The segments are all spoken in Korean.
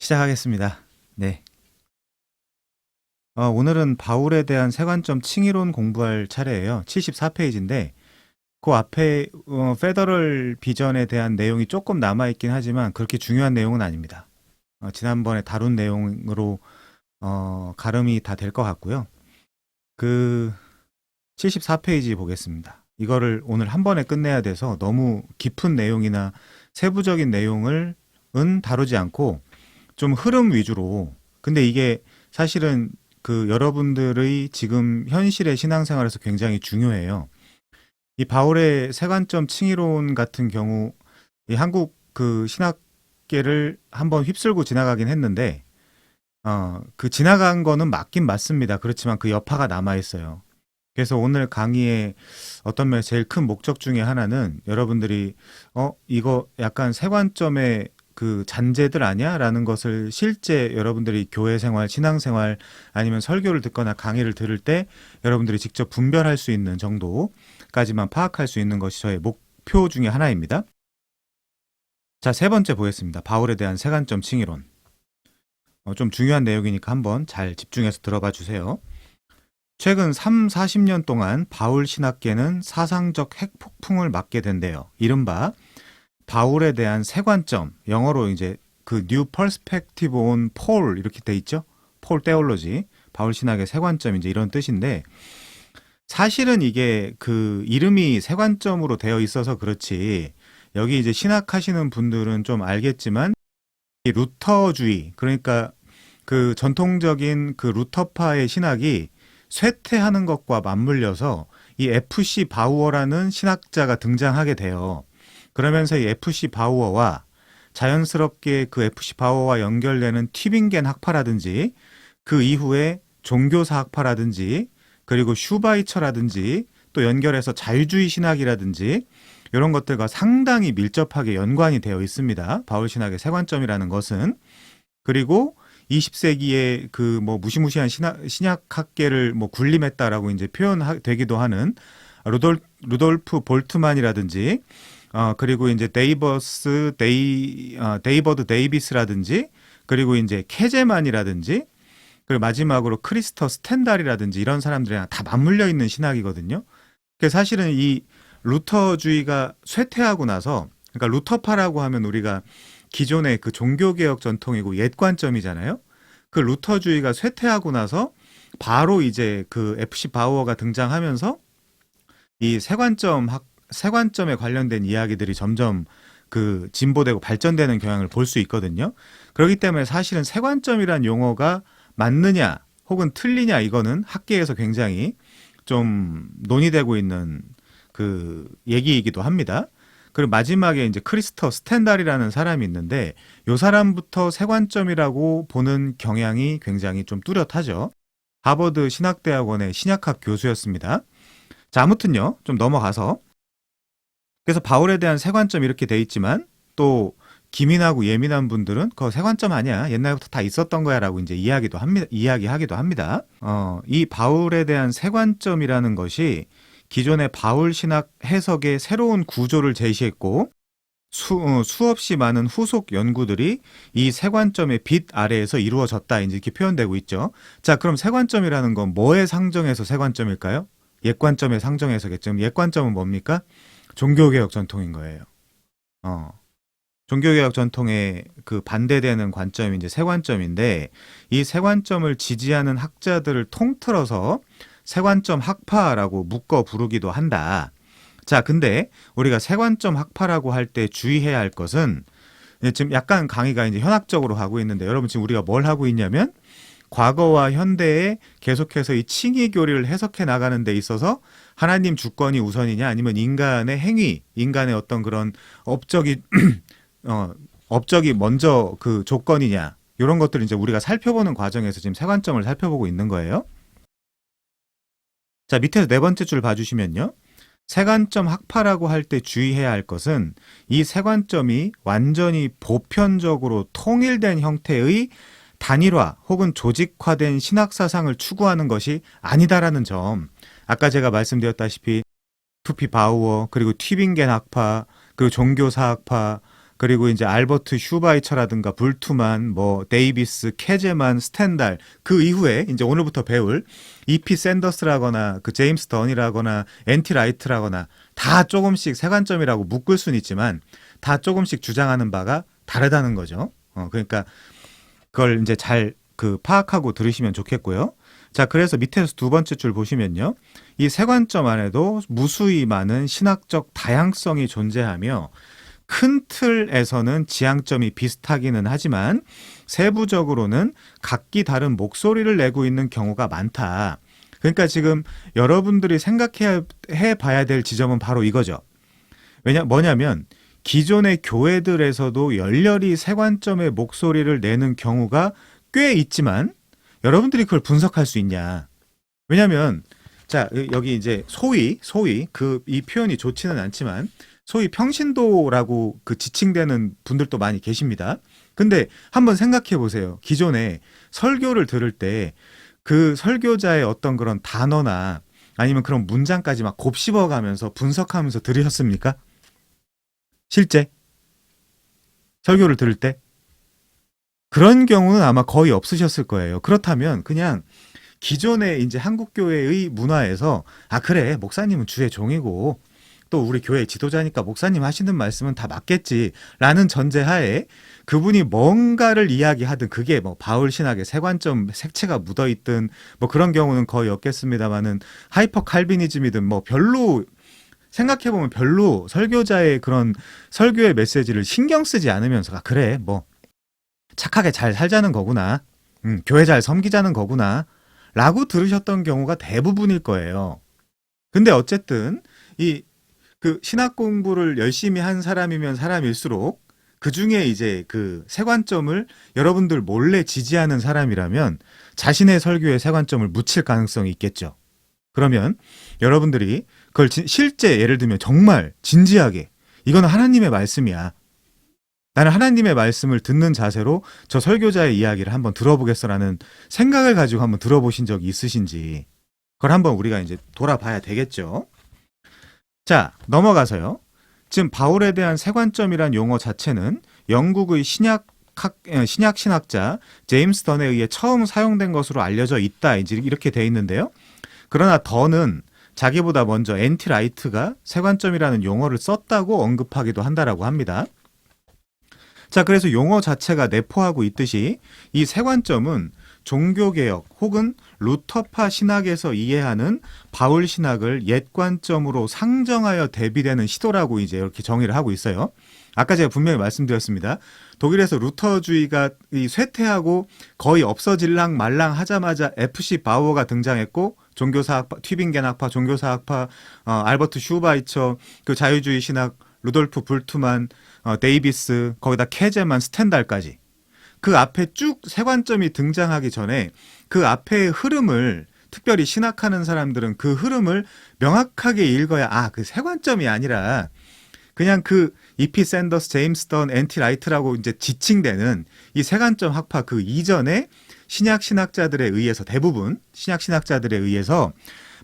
시작하겠습니다. 네. 오늘은 바울에 대한 세관점 칭의론 공부할 차례예요. 74페이지인데 그 앞에 페더럴 비전에 대한 내용이 조금 남아있긴 하지만 그렇게 중요한 내용은 아닙니다. 지난번에 다룬 내용으로 가름이 다 될 것 같고요. 그 74페이지 보겠습니다. 이거를 오늘 한 번에 끝내야 돼서 너무 깊은 내용이나 세부적인 내용을 다루지 않고 좀 흐름 위주로, 근데 이게 사실은 그 여러분들의 지금 현실의 신앙생활에서 굉장히 중요해요. 이 바울의 세관점 칭의론 같은 경우 이 한국 그 신학계를 한번 휩쓸고 지나가긴 했는데 그 지나간 거는 맞긴 맞습니다. 그렇지만 그 여파가 남아 있어요. 그래서 오늘 강의의 어떤 면에서 제일 큰 목적 중에 하나는 여러분들이 이거 약간 세관점의 그 잔재들 아니야? 라는 것을 실제 여러분들이 교회 생활, 신앙 생활 아니면 설교를 듣거나 강의를 들을 때 여러분들이 직접 분별할 수 있는 정도까지만 파악할 수 있는 것이 저의 목표 중에 하나입니다. 자, 세 번째 보겠습니다. 바울에 대한 세관점 칭의론. 좀 중요한 내용이니까 한번 잘 집중해서 들어봐 주세요. 최근 3, 40년 동안 바울 신학계는 사상적 핵폭풍을 맞게 된대요. 이른바 바울에 대한 세관점, 영어로 이제 그 New Perspective on Paul 이렇게 돼 있죠. 폴 테올로지, 바울 신학의 세관점 이제 이런 뜻인데 사실은 이게 그 이름이 세관점으로 되어 있어서 그렇지 여기 이제 신학하시는 분들은 좀 알겠지만 이 루터주의, 그러니까 그 전통적인 그 루터파의 신학이 쇠퇴하는 것과 맞물려서 이 FC 바우어라는 신학자가 등장하게 돼요. 그러면서 이 FC 바우어와 자연스럽게 그 FC 바우어와 연결되는 튜빙겐 학파라든지 그 이후에 종교사 학파라든지 그리고 슈바이처라든지 또 연결해서 자유주의 신학이라든지 이런 것들과 상당히 밀접하게 연관이 되어 있습니다. 바울 신학의 세관점이라는 것은. 그리고 20세기에 그 뭐 무시무시한 신약학계를 뭐 군림했다라고 이제 표현되기도 하는 루돌프 볼트만이라든지 그리고 이제 데이버드 데이비스라든지 그리고 이제 케제만이라든지 그리고 마지막으로 크리스터 스텐달이라든지 이런 사람들이랑 다 맞물려 있는 신학이거든요. 그래서 사실은 이 루터주의가 쇠퇴하고 나서, 그러니까 루터파라고 하면 우리가 기존의 그 종교개혁 전통이고 옛관점이잖아요. 그 루터주의가 쇠퇴하고 나서 바로 이제 그 FC 바우어가 등장하면서 이 세관점에 관련된 이야기들이 점점 그 진보되고 발전되는 경향을 볼 수 있거든요. 그렇기 때문에 사실은 세관점이란 용어가 맞느냐 혹은 틀리냐 이거는 학계에서 굉장히 좀 논의되고 있는 그 얘기이기도 합니다. 그리고 마지막에 이제 크리스터 스텐달이라는 사람이 있는데 이 사람부터 세관점이라고 보는 경향이 굉장히 좀 뚜렷하죠. 하버드 신학대학원의 신약학 교수였습니다. 자, 아무튼요. 좀 넘어가서 그래서 바울에 대한 세관점 이렇게 돼 있지만 또 기민하고 예민한 분들은 그거 세관점 아니야. 옛날부터 다 있었던 거야 라고 이제 이야기하기도 합니다. 이 바울에 대한 세관점이라는 것이 기존의 바울 신학 해석의 새로운 구조를 제시했고 수없이 많은 후속 연구들이 이 세관점의 빛 아래에서 이루어졌다 이제 이렇게 표현되고 있죠. 자, 그럼 세관점이라는 건 뭐의 상정에서 세관점일까요? 옛관점의 상정에서겠죠. 옛관점은 뭡니까? 종교개혁 전통인 거예요. 종교개혁 전통에 그 반대되는 관점이 이제 세관점인데 이 세관점을 지지하는 학자들을 통틀어서 세관점 학파라고 묶어 부르기도 한다. 자, 근데 우리가 세관점 학파라고 할 때 주의해야 할 것은 지금 약간 강의가 이제 현학적으로 가고 있는데 여러분 지금 우리가 뭘 하고 있냐면 과거와 현대에 계속해서 이 칭의 교리를 해석해 나가는 데 있어서 하나님 주권이 우선이냐 아니면 인간의 행위, 인간의 어떤 그런 업적이 먼저 그 조건이냐 이런 것들을 이제 우리가 살펴보는 과정에서 지금 세관점을 살펴보고 있는 거예요. 자, 밑에서 네 번째 줄 봐주시면요. 세관점 학파라고 할 때 주의해야 할 것은 이 세관점이 완전히 보편적으로 통일된 형태의 단일화 혹은 조직화된 신학사상을 추구하는 것이 아니다라는 점. 아까 제가 말씀드렸다시피 투피 바우어 그리고 튜빙겐 학파 그리고 종교사학파 그리고 이제 알버트 슈바이처라든가 불트만, 뭐 데이비스, 캐제만, 스텐달, 그 이후에 이제 오늘부터 배울 EP 샌더스라거나 그 제임스 던이라거나 엔티 라이트라거나 다 조금씩 세관점이라고 묶을 수는 있지만 다 조금씩 주장하는 바가 다르다는 거죠. 그러니까 그걸 이제 잘 그 파악하고 들으시면 좋겠고요. 자, 그래서 밑에서 두 번째 줄 보시면요. 이 세관점 안에도 무수히 많은 신학적 다양성이 존재하며 큰 틀에서는 지향점이 비슷하기는 하지만 세부적으로는 각기 다른 목소리를 내고 있는 경우가 많다. 그러니까 지금 여러분들이 생각해 봐야 될 지점은 바로 이거죠. 뭐냐면 기존의 교회들에서도 열렬히 세관점의 목소리를 내는 경우가 꽤 있지만 여러분들이 그걸 분석할 수 있냐. 왜냐면 자, 여기 이제 소위 이 표현이 좋지는 않지만 소위 평신도라고 그 지칭되는 분들도 많이 계십니다. 근데 한번 생각해 보세요. 기존에 설교를 들을 때 그 설교자의 어떤 그런 단어나 아니면 그런 문장까지 막 곱씹어 가면서 분석하면서 들으셨습니까? 실제 설교를 들을 때 그런 경우는 아마 거의 없으셨을 거예요. 그렇다면 그냥 기존의 이제 한국교회의 문화에서 아 그래 목사님은 주의 종이고 또 우리 교회 지도자니까 목사님 하시는 말씀은 다 맞겠지라는 전제하에 그분이 뭔가를 이야기하든 그게 뭐 바울 신학의 세관점 색채가 묻어있든 뭐 그런 경우는 거의 없겠습니다만은 하이퍼 칼비니즘이든 뭐 별로 생각해보면 별로 설교자의 그런 설교의 메시지를 신경 쓰지 않으면서 아 그래 뭐 착하게 잘 살자는 거구나. 교회 잘 섬기자는 거구나. 라고 들으셨던 경우가 대부분일 거예요. 근데 어쨌든 그 신학 공부를 열심히 한 사람이면 사람일수록 그 중에 이제 그 세관점을 여러분들 몰래 지지하는 사람이라면 자신의 설교에 세관점을 묻힐 가능성이 있겠죠. 그러면 여러분들이 그걸 실제 예를 들면 정말 진지하게 이거는 하나님의 말씀이야. 나는 하나님의 말씀을 듣는 자세로 저 설교자의 이야기를 한번 들어보겠어라는 생각을 가지고 한번 들어보신 적이 있으신지 그걸 한번 우리가 이제 돌아봐야 되겠죠. 자, 넘어가서요. 지금 바울에 대한 세관점이란 용어 자체는 영국의 신학자 제임스 던에 의해 처음 사용된 것으로 알려져 있다. 이제 이렇게 돼 있는데요. 그러나 던은 자기보다 먼저 엔티 라이트가 세관점이라는 용어를 썼다고 언급하기도 한다라고 합니다. 자, 그래서 용어 자체가 내포하고 있듯이 이 세관점은 종교개혁 혹은 루터파 신학에서 이해하는 바울 신학을 옛 관점으로 상정하여 대비되는 시도라고 이제 이렇게 정의를 하고 있어요. 아까 제가 분명히 말씀드렸습니다. 독일에서 루터주의가 쇠퇴하고 거의 없어질랑 말랑 하자마자 FC 바우어가 등장했고 종교사학파, 튜빙겐학파, 종교사학파, 알버트 슈바이처, 그 자유주의 신학, 루돌프 불트만, 데이비스, 거기다 캐제만, 스텐달까지 그 앞에 쭉 세관점이 등장하기 전에 그 앞의 흐름을 특별히 신학하는 사람들은 그 흐름을 명확하게 읽어야 아, 그 세관점이 아니라 그냥 그 EP 샌더스, 제임스 던, 엔티 라이트라고 이제 지칭되는 이 세관점 학파 그 이전에 신학자들에 의해서 대부분 신학자들에 의해서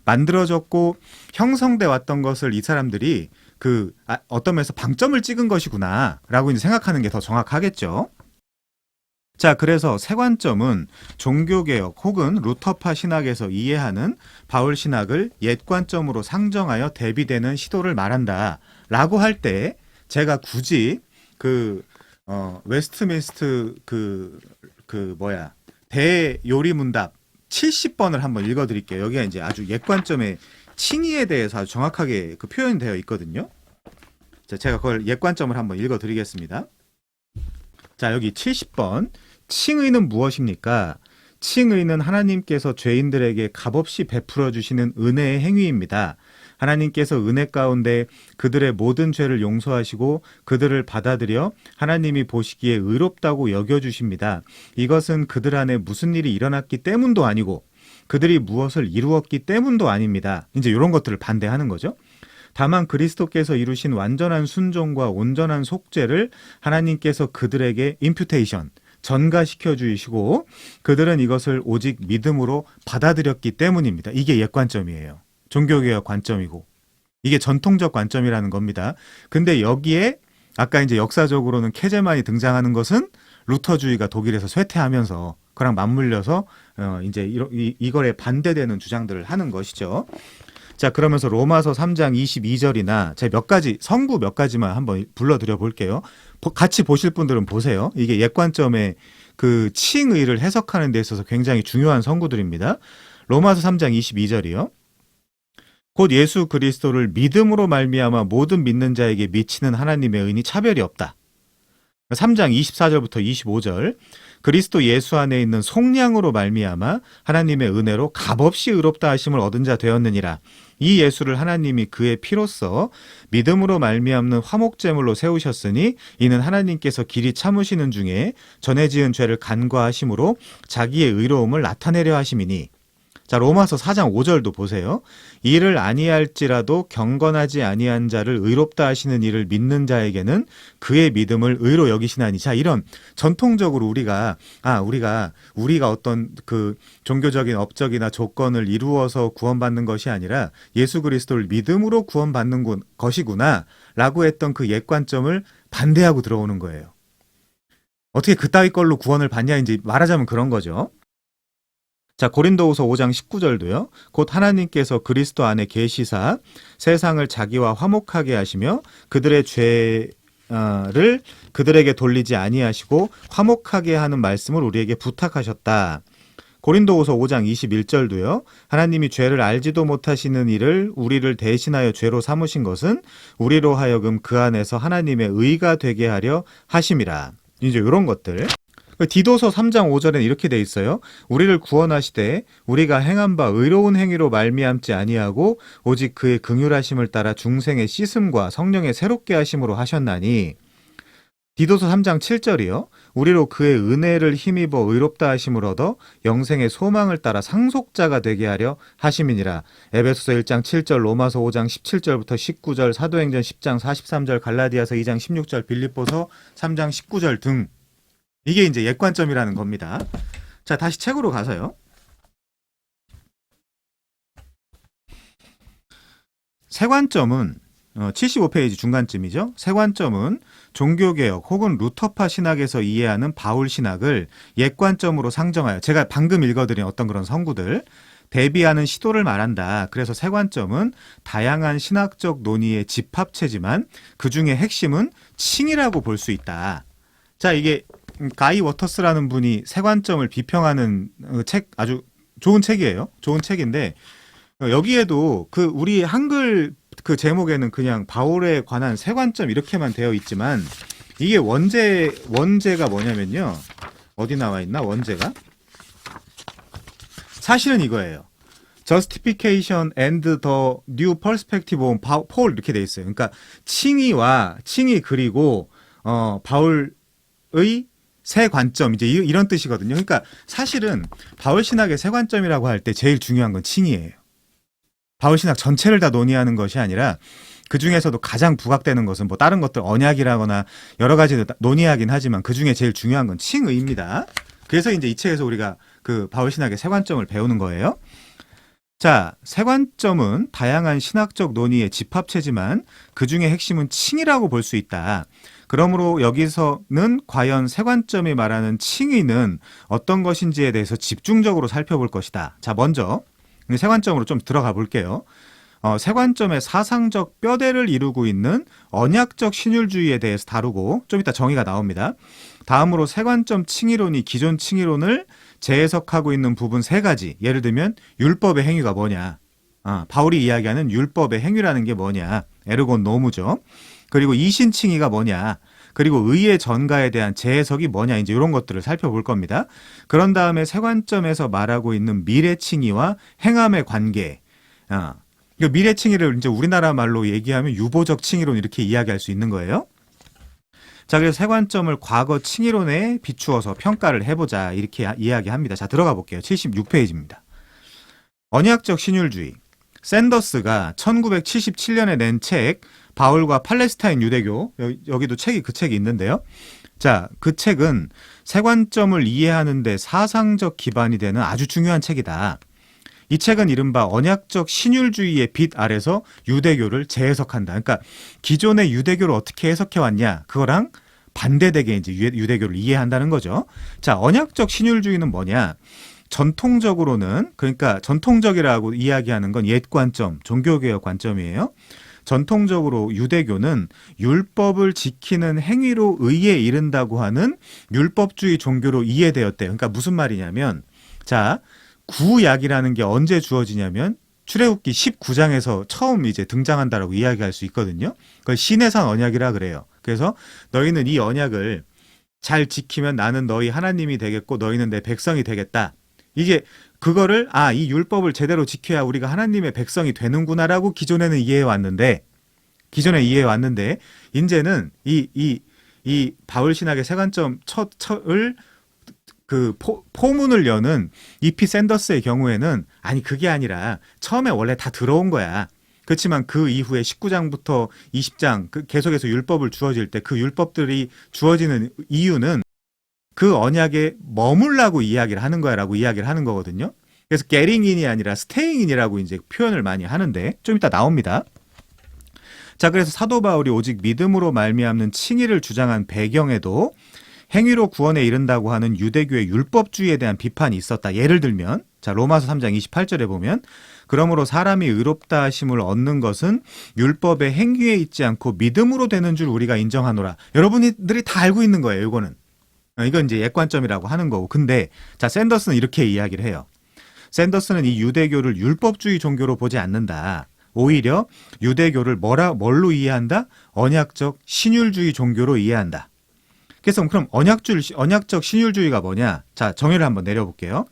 만들어졌고 형성돼 왔던 것을 이 사람들이 어떤 면에서 방점을 찍은 것이구나라고 이제 생각하는 게 더 정확하겠죠. 자, 그래서 세관점은 종교개혁 혹은 루터파 신학에서 이해하는 바울 신학을 옛 관점으로 상정하여 대비되는 시도를 말한다라고 할 때 제가 굳이 웨스트민스트 대요리문답 70번을 한번 읽어드릴게요. 여기가 이제 아주 옛 관점의 칭의에 대해서 아주 정확하게 그 표현이 되어 있거든요. 자, 제가 그걸 옛 관점을 한번 읽어드리겠습니다. 자, 여기 70번. 칭의는 무엇입니까? 칭의는 하나님께서 죄인들에게 값없이 베풀어 주시는 은혜의 행위입니다. 하나님께서 은혜 가운데 그들의 모든 죄를 용서하시고 그들을 받아들여 하나님이 보시기에 의롭다고 여겨주십니다. 이것은 그들 안에 무슨 일이 일어났기 때문도 아니고 그들이 무엇을 이루었기 때문도 아닙니다. 이제 이런 것들을 반대하는 거죠. 다만 그리스도께서 이루신 완전한 순종과 온전한 속죄를 하나님께서 그들에게 임퓨테이션, 전가시켜 주시고 그들은 이것을 오직 믿음으로 받아들였기 때문입니다. 이게 옛 관점이에요. 종교개혁 관점이고 이게 전통적 관점이라는 겁니다. 근데 여기에 아까 이제 역사적으로는 케제만이 등장하는 것은 루터주의가 독일에서 쇠퇴하면서 그랑 맞물려서 이제 이거에 반대되는 주장들을 하는 것이죠. 자, 그러면서 로마서 3장 22절이나 제가 몇 가지 성구 몇 가지만 한번 불러드려 볼게요. 같이 보실 분들은 보세요. 이게 옛관점의 그 칭의를 해석하는 데 있어서 굉장히 중요한 성구들입니다. 로마서 3장 22절이요. 곧 예수 그리스도를 믿음으로 말미암아 모든 믿는 자에게 미치는 하나님의 은이 차별이 없다. 3장 24절부터 25절. 그리스도 예수 안에 있는 속량으로 말미암아 하나님의 은혜로 값없이 의롭다 하심을 얻은 자 되었느니라. 이 예수를 하나님이 그의 피로써 믿음으로 말미암는 화목제물로 세우셨으니 이는 하나님께서 길이 참으시는 중에 전에 지은 죄를 간과하심으로 자기의 의로움을 나타내려 하심이니. 자, 로마서 4장 5절도 보세요. 이를 아니할지라도 경건하지 아니한 자를 의롭다 하시는 이를 믿는 자에게는 그의 믿음을 의로 여기시나니. 자, 이런 전통적으로 우리가 어떤 그 종교적인 업적이나 조건을 이루어서 구원받는 것이 아니라 예수 그리스도를 믿음으로 구원받는 것이구나라고 했던 그 옛관점을 반대하고 들어오는 거예요. 어떻게 그따위 걸로 구원을 받냐, 이제 말하자면 그런 거죠. 자, 고린도후서 5장 19절도요. 곧 하나님께서 그리스도 안에 계시사 세상을 자기와 화목하게 하시며 그들의 죄를 그들에게 돌리지 아니하시고 화목하게 하는 말씀을 우리에게 부탁하셨다. 고린도후서 5장 21절도요. 하나님이 죄를 알지도 못하시는 이를 우리를 대신하여 죄로 삼으신 것은 우리로 하여금 그 안에서 하나님의 의가 되게 하려 하심이라. 이제 이런 것들. 디도서 3장 5절에는 이렇게 돼 있어요. 우리를 구원하시되 우리가 행한 바 의로운 행위로 말미암지 아니하고 오직 그의 긍휼하심을 따라 중생의 씻음과 성령의 새롭게 하심으로 하셨나니. 디도서 3장 7절이요. 우리로 그의 은혜를 힘입어 의롭다 하심을 얻어 영생의 소망을 따라 상속자가 되게 하려 하심이니라. 에베소서 1장 7절, 로마서 5장 17절부터 19절, 사도행전 10장 43절, 갈라디아서 2장 16절, 빌립보서 3장 19절 등. 이게 이제 옛관점이라는 겁니다. 자, 다시 책으로 가서요. 새관점은 75페이지 중간쯤이죠. 새관점은 종교개혁 혹은 루터파 신학에서 이해하는 바울 신학을 옛관점으로 상정하여, 제가 방금 읽어드린 어떤 그런 성구들 대비하는 시도를 말한다. 그래서 새관점은 다양한 신학적 논의의 집합체지만 그 중에 핵심은 칭이라고 볼 수 있다. 자, 이게 가이 워터스라는 분이 새관점을 비평하는 책, 아주 좋은 책이에요. 좋은 책인데 여기에도 그 우리 한글 그 제목에는 그냥 바울에 관한 새관점 이렇게만 되어 있지만 이게 원제가 뭐냐면요. 어디 나와 있나? 원제가? 사실은 이거예요. Justification and the New Perspective on Paul 이렇게 돼 있어요. 그러니까 칭이 그리고 바울의 새 관점, 이제 이런 뜻이거든요. 그러니까 사실은 바울 신학의 새 관점이라고 할 때 제일 중요한 건 칭이에요. 바울 신학 전체를 다 논의하는 것이 아니라 그 중에서도 가장 부각되는 것은 뭐 다른 것들 언약이라거나 여러 가지 논의하긴 하지만 그 중에 제일 중요한 건 칭의입니다. 그래서 이제 이 책에서 우리가 그 바울 신학의 새 관점을 배우는 거예요. 자, 새 관점은 다양한 신학적 논의의 집합체지만 그 중에 핵심은 칭이라고 볼 수 있다. 그러므로 여기서는 과연 새 관점이 말하는 칭의는 어떤 것인지에 대해서 집중적으로 살펴볼 것이다. 자, 먼저 새 관점으로 좀 들어가 볼게요. 새 관점의 사상적 뼈대를 이루고 있는 언약적 신율주의에 대해서 다루고 좀 이따 정의가 나옵니다. 다음으로 새 관점 칭의론이 기존 칭의론을 재해석하고 있는 부분 세 가지. 예를 들면 율법의 행위가 뭐냐. 바울이 이야기하는 율법의 행위라는 게 뭐냐. 에르곤 노무죠. 그리고 이신칭의가 뭐냐. 그리고 의의 전가에 대한 재해석이 뭐냐. 이제 이런 것들을 살펴볼 겁니다. 그런 다음에 새 관점에서 말하고 있는 미래칭의와 행함의 관계. 미래칭의를 이제 우리나라 말로 얘기하면 유보적 칭의론 이렇게 이야기할 수 있는 거예요. 자, 그래서 새 관점을 과거 칭의론에 비추어서 평가를 해보자 이렇게 이야기합니다. 자, 들어가 볼게요. 76페이지입니다. 언약적 신율주의. 샌더스가 1977년에 낸 책 바울과 팔레스타인 유대교, 여기도 그 책이 있는데요. 자, 그 책은 새 관점을 이해하는 데 사상적 기반이 되는 아주 중요한 책이다. 이 책은 이른바 언약적 신율주의의 빛 아래서 유대교를 재해석한다. 그러니까 기존의 유대교를 어떻게 해석해 왔냐, 그거랑 반대되게 이제 유대교를 이해한다는 거죠. 자, 언약적 신율주의는 뭐냐? 전통적으로는, 그러니까 전통적이라고 이야기하는 건 옛 관점, 종교개혁 관점이에요. 전통적으로 유대교는 율법을 지키는 행위로 의에 이른다고 하는 율법주의 종교로 이해되었대요. 그러니까 무슨 말이냐면, 자, 구약이라는 게 언제 주어지냐면 출애굽기 19장에서 처음 이제 등장한다라고 이야기할 수 있거든요. 그걸 시내산 언약이라 그래요. 그래서 너희는 이 언약을 잘 지키면 나는 너희 하나님이 되겠고 너희는 내 백성이 되겠다. 이게 그거를 이 율법을 제대로 지켜야 우리가 하나님의 백성이 되는구나라고 기존에 이해해 왔는데 이제는 이 바울 신학의 세관점 첫을 그 포문을 여는 E.P. 샌더스의 경우에는 아니 그게 아니라 처음에 원래 다 들어온 거야. 그렇지만 그 이후에 19장부터 20장 계속해서 율법을 주어질 때 그 율법들이 주어지는 이유는 그 언약에 머물라고 이야기를 하는 거야라고 이야기를 하는 거거든요. 그래서 getting in이 아니라 staying in이라고 이제 표현을 많이 하는데 좀 이따 나옵니다. 자, 그래서 사도 바울이 오직 믿음으로 말미암는 칭의를 주장한 배경에도 행위로 구원에 이른다고 하는 유대교의 율법주의에 대한 비판이 있었다. 예를 들면 자, 로마서 3장 28절에 보면 그러므로 사람이 의롭다 하심을 얻는 것은 율법의 행위에 있지 않고 믿음으로 되는 줄 우리가 인정하노라. 여러분들이 다 알고 있는 거예요. 이거는. 이건 이제 옛관점이라고 하는 거고. 근데 자, 샌더스는 이렇게 이야기를 해요. 샌더스는 이 유대교를 율법주의 종교로 보지 않는다. 오히려 유대교를 뭘로 이해한다? 언약적 신율주의 종교로 이해한다. 그래서 그럼 언약적 신율주의가 뭐냐? 자, 정의를 한번 내려볼게요.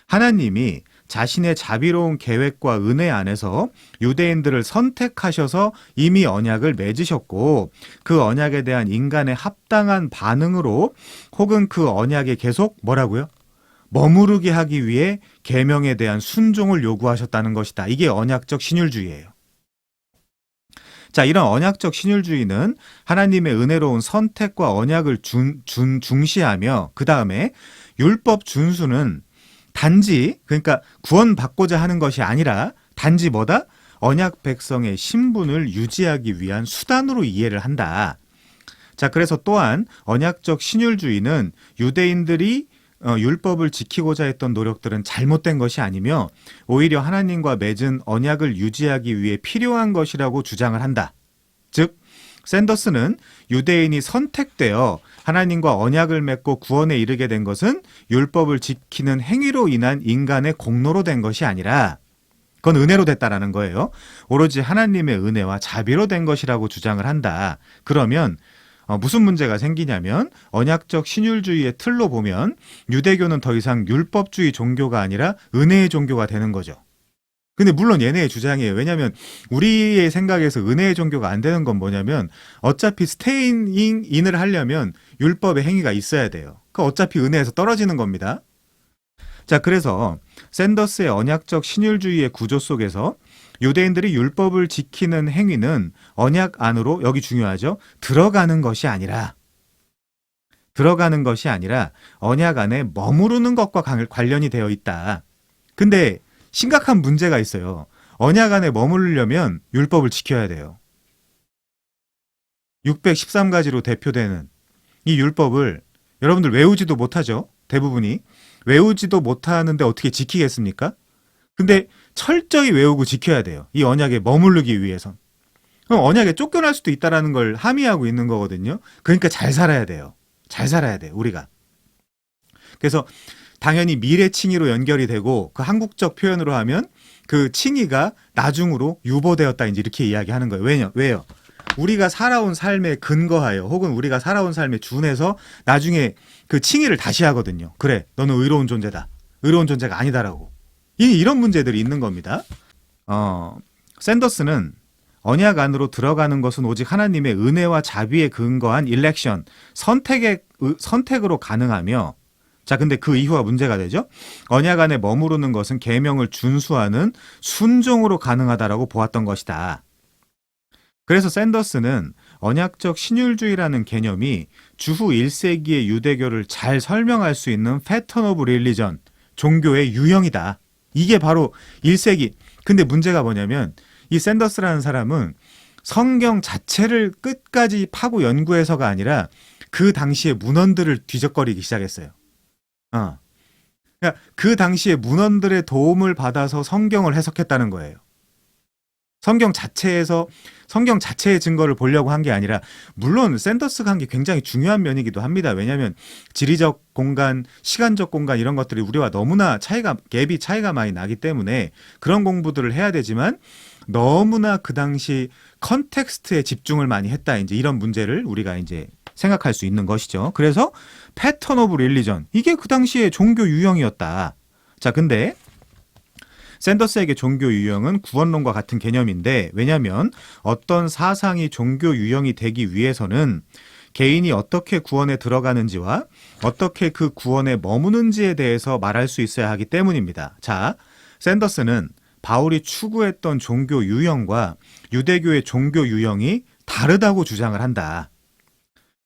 하나님이 자신의 자비로운 계획과 은혜 안에서 유대인들을 선택하셔서 이미 언약을 맺으셨고 그 언약에 대한 인간의 합당한 반응으로 혹은 그 언약에 계속 뭐라고요? 머무르게 하기 위해 계명에 대한 순종을 요구하셨다는 것이다. 이게 언약적 신율주의예요. 자, 이런 언약적 신율주의는 하나님의 은혜로운 선택과 언약을 중시하며 그 다음에 율법 준수는 단지 그러니까 구원받고자 하는 것이 아니라 단지 뭐다? 언약 백성의 신분을 유지하기 위한 수단으로 이해를 한다. 자, 그래서 또한 언약적 신율주의는 유대인들이 율법을 지키고자 했던 노력들은 잘못된 것이 아니며 오히려 하나님과 맺은 언약을 유지하기 위해 필요한 것이라고 주장을 한다. 즉 샌더스는 유대인이 선택되어 하나님과 언약을 맺고 구원에 이르게 된 것은 율법을 지키는 행위로 인한 인간의 공로로 된 것이 아니라 그건 은혜로 됐다라는 거예요. 오로지 하나님의 은혜와 자비로 된 것이라고 주장을 한다. 그러면 무슨 문제가 생기냐면 언약적 신율주의의 틀로 보면 유대교는 더 이상 율법주의 종교가 아니라 은혜의 종교가 되는 거죠. 근데 물론 얘네의 주장이에요. 왜냐하면 우리의 생각에서 은혜의 종교가 안 되는 건 뭐냐면 어차피 스테이인을 하려면 율법의 행위가 있어야 돼요. 그 어차피 은혜에서 떨어지는 겁니다. 자, 그래서 샌더스의 언약적 신율주의의 구조 속에서 유대인들이 율법을 지키는 행위는 언약 안으로, 여기 중요하죠, 들어가는 것이 아니라 언약 안에 머무르는 것과 관련이 되어 있다. 근데 심각한 문제가 있어요. 언약 안에 머무르려면 율법을 지켜야 돼요. 613가지로 대표되는 이 율법을 여러분들 외우지도 못하죠. 대부분이. 외우지도 못하는데 어떻게 지키겠습니까? 근데 철저히 외우고 지켜야 돼요. 이 언약에 머무르기 위해선. 그럼 언약에 쫓겨날 수도 있다는 걸 함의하고 있는 거거든요. 그러니까 잘 살아야 돼요. 잘 살아야 돼요. 우리가. 그래서 당연히 미래 칭의로 연결이 되고 그 한국적 표현으로 하면 그 칭의가 나중으로 유보되었다 이제 이렇게 이야기하는 거예요. 왜요? 우리가 살아온 삶에 근거하여 혹은 우리가 살아온 삶에 준해서 나중에 그 칭의를 다시 하거든요. 그래, 너는 의로운 존재다. 의로운 존재가 아니다라고. 이런 문제들이 있는 겁니다. 샌더스는 언약 안으로 들어가는 것은 오직 하나님의 은혜와 자비에 근거한 일렉션, 선택으로 가능하며, 자, 근데 그 이후가 문제가 되죠. 언약 안에 머무르는 것은 계명을 준수하는 순종으로 가능하다라고 보았던 것이다. 그래서 샌더스는 언약적 신율주의라는 개념이 주후 1세기의 유대교를 잘 설명할 수 있는 패턴 오브 릴리전, 종교의 유형이다. 이게 바로 1세기. 근데 문제가 뭐냐면 이 샌더스라는 사람은 성경 자체를 끝까지 파고 연구해서가 아니라 그 당시의 문헌들을 뒤적거리기 시작했어요. 그러니까 그 당시의 문헌들의 도움을 받아서 성경을 해석했다는 거예요. 성경 자체의 증거를 보려고 한 게 아니라, 물론 샌더스가 한 게 굉장히 중요한 면이기도 합니다. 왜냐하면 지리적 공간, 시간적 공간 이런 것들이 우리와 너무나 갭이 차이가 많이 나기 때문에 그런 공부들을 해야 되지만, 너무나 그 당시 컨텍스트에 집중을 많이 했다. 이제 이런 문제를 우리가 이제 생각할 수 있는 것이죠. 그래서 패턴 오브 릴리전, 이게 그 당시의 종교 유형이었다. 자, 근데 샌더스에게 종교 유형은 구원론과 같은 개념인데, 왜냐하면 어떤 사상이 종교 유형이 되기 위해서는 개인이 어떻게 구원에 들어가는지와 어떻게 그 구원에 머무는지에 대해서 말할 수 있어야 하기 때문입니다. 자, 샌더스는 바울이 추구했던 종교 유형과 유대교의 종교 유형이 다르다고 주장을 한다.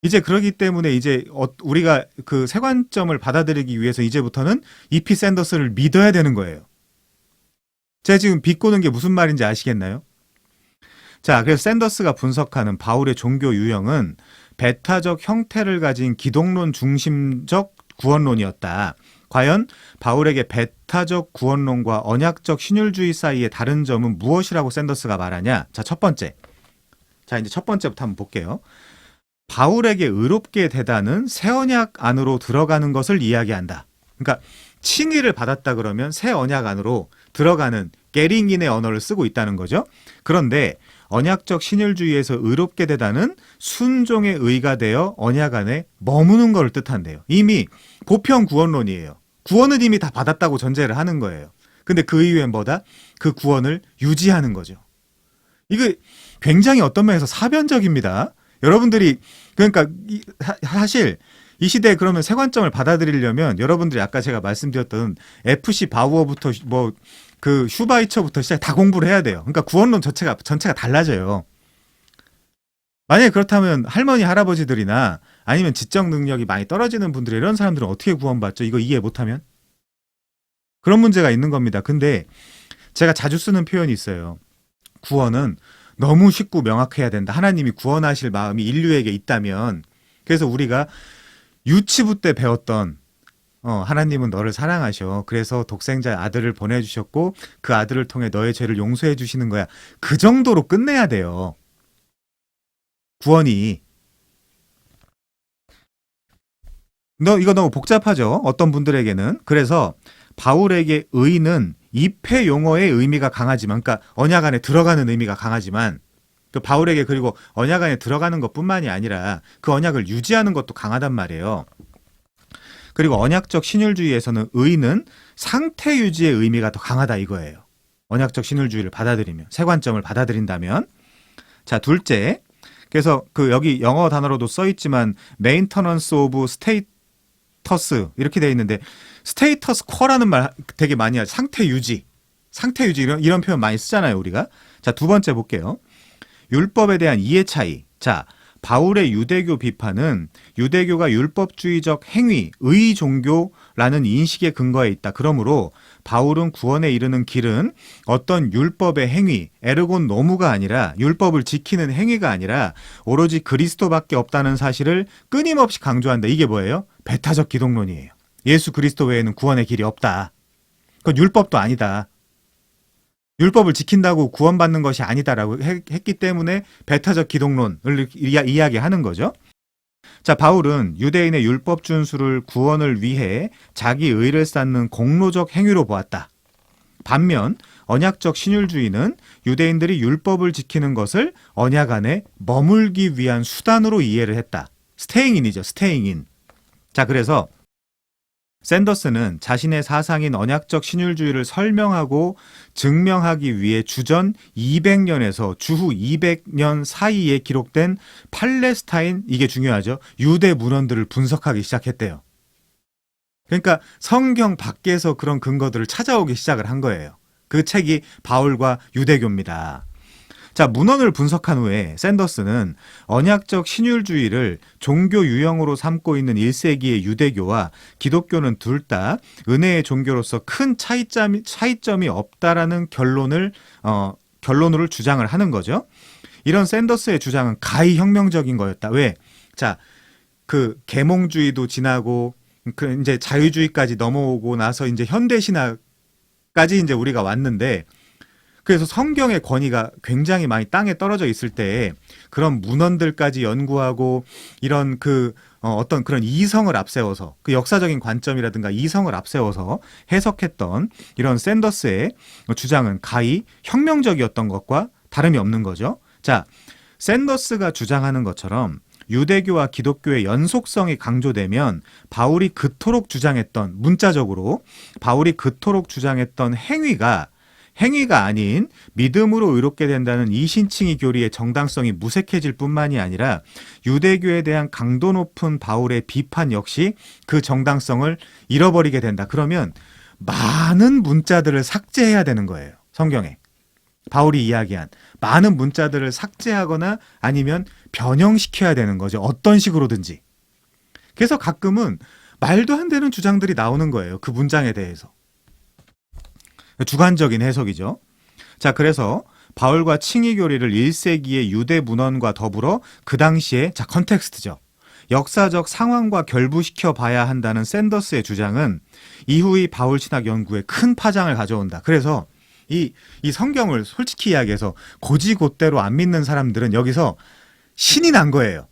이제 그러기 때문에 이제 우리가 그 세 관점을 받아들이기 위해서 이제부터는 EP 샌더스를 믿어야 되는 거예요. 제가 지금 비꼬는 게 무슨 말인지 아시겠나요? 자, 그래서 샌더스가 분석하는 바울의 종교 유형은 배타적 형태를 가진 기독론 중심적 구원론이었다. 과연 바울에게 배타적 구원론과 언약적 신율주의 사이의 다른 점은 무엇이라고 샌더스가 말하냐? 자, 첫 번째. 자, 이제 첫 번째부터 한번 볼게요. 바울에게 의롭게 되다는 새 언약 안으로 들어가는 것을 이야기한다. 그러니까 칭의를 받았다 그러면 새 언약 안으로 들어가는 게링인의 언어를 쓰고 있다는 거죠. 그런데 언약적 신율주의에서 의롭게 되다는 순종의 의가 되어 언약 안에 머무는 걸 뜻한대요. 이미 보편 구원론이에요. 구원은 이미 다 받았다고 전제를 하는 거예요. 근데 그 이후엔 뭐다? 그 구원을 유지하는 거죠. 이거 굉장히 어떤 면에서 사변적입니다. 여러분들이, 그러니까 사실 이 시대에 그러면 세 관점을 받아들이려면 여러분들이 아까 제가 말씀드렸던 FC 바우어부터 뭐 그 슈바이처부터 시작 다 공부를 해야 돼요. 그러니까 구원론 전체가 달라져요. 만약에 그렇다면 할머니 할아버지들이나 아니면 지적 능력이 많이 떨어지는 분들, 이런 사람들은 어떻게 구원받죠? 이거 이해 못하면? 그런 문제가 있는 겁니다. 근데 제가 자주 쓰는 표현이 있어요. 구원은 너무 쉽고 명확해야 된다. 하나님이 구원하실 마음이 인류에게 있다면. 그래서 우리가 유치부 때 배웠던 하나님은 너를 사랑하셔. 그래서 독생자 아들을 보내주셨고 그 아들을 통해 너의 죄를 용서해 주시는 거야. 그 정도로 끝내야 돼요. 구원이. 이거 너무 복잡하죠? 어떤 분들에게는. 그래서 바울에게 의는 입회 용어의 의미가 강하지만, 그러니까 언약 안에 들어가는 의미가 강하지만, 그 바울에게 그리고 언약 안에 들어가는 것뿐만이 아니라 그 언약을 유지하는 것도 강하단 말이에요. 그리고 언약적 신율주의에서는 의는 상태 유지의 의미가 더 강하다 이거예요. 언약적 신율주의를 받아들이면, 세 관점을 받아들인다면. 자, 둘째. 그래서 그 여기 영어 단어로도 써 있지만 maintenance of status 이렇게 돼 있는데, 스테이터스 쿼라는 말 되게 많이 하죠. 상태 유지 이런 표현 많이 쓰잖아요, 우리가. 자, 두 번째 볼게요. 율법에 대한 이해 차이. 자, 바울의 유대교 비판은 유대교가 율법주의적 행위, 의 종교라는 인식에 근거해 있다. 그러므로 바울은 구원에 이르는 길은 어떤 율법의 행위, 에르곤 노무가 아니라, 율법을 지키는 행위가 아니라 오로지 그리스도밖에 없다는 사실을 끊임없이 강조한다. 이게 뭐예요? 배타적 기독론이에요. 예수 그리스도 외에는 구원의 길이 없다. 그건 율법도 아니다. 율법을 지킨다고 구원받는 것이 아니다라고 했기 때문에 배타적 기독론을 이야기하는 거죠. 자, 바울은 유대인의 율법 준수를 구원을 위해 자기 의를 쌓는 공로적 행위로 보았다. 반면 언약적 신율주의는 유대인들이 율법을 지키는 것을 언약 안에 머물기 위한 수단으로 이해를 했다. 스테잉인이죠. 스테잉인. 자, 그래서 샌더스는 자신의 사상인 언약적 신율주의를 설명하고 증명하기 위해 주전 200년에서 주후 200년 사이에 기록된 팔레스타인, 이게 중요하죠, 유대 문헌들을 분석하기 시작했대요. 그러니까 성경 밖에서 그런 근거들을 찾아오기 시작을 한 거예요. 그 책이 바울과 유대교입니다. 자, 문헌을 분석한 후에 샌더스는 언약적 신율주의를 종교 유형으로 삼고 있는 1세기의 유대교와 기독교는 둘 다 은혜의 종교로서 큰 차이점이 없다라는 결론으로 주장을 하는 거죠. 이런 샌더스의 주장은 가히 혁명적인 거였다. 왜? 자, 그 계몽주의도 지나고 그 이제 자유주의까지 넘어오고 나서 이제 현대 신학까지 이제 우리가 왔는데, 그래서 성경의 권위가 굉장히 많이 땅에 떨어져 있을 때 그런 문헌들까지 연구하고 이런 어떤 그런 이성을 앞세워서 그 역사적인 관점이라든가 이성을 앞세워서 해석했던 이런 샌더스의 주장은 가히 혁명적이었던 것과 다름이 없는 거죠. 자, 샌더스가 주장하는 것처럼 유대교와 기독교의 연속성이 강조되면 문자적으로 바울이 그토록 주장했던 행위가 아닌 믿음으로 의롭게 된다는 이신칭의 교리의 정당성이 무색해질 뿐만이 아니라 유대교에 대한 강도 높은 바울의 비판 역시 그 정당성을 잃어버리게 된다. 그러면 많은 문자들을 삭제해야 되는 거예요. 성경에. 바울이 이야기한 많은 문자들을 삭제하거나 아니면 변형시켜야 되는 거죠. 어떤 식으로든지. 그래서 가끔은 말도 안 되는 주장들이 나오는 거예요. 그 문장에 대해서. 주관적인 해석이죠. 자, 그래서 바울과 칭의 교리를 1세기의 유대 문헌과 더불어 그 당시에 컨텍스트죠. 역사적 상황과 결부시켜 봐야 한다는 샌더스의 주장은 이후의 바울 신학 연구에 큰 파장을 가져온다. 그래서 이 성경을 솔직히 이야기해서 곧이곧대로 안 믿는 사람들은 여기서 신이 난 거예요.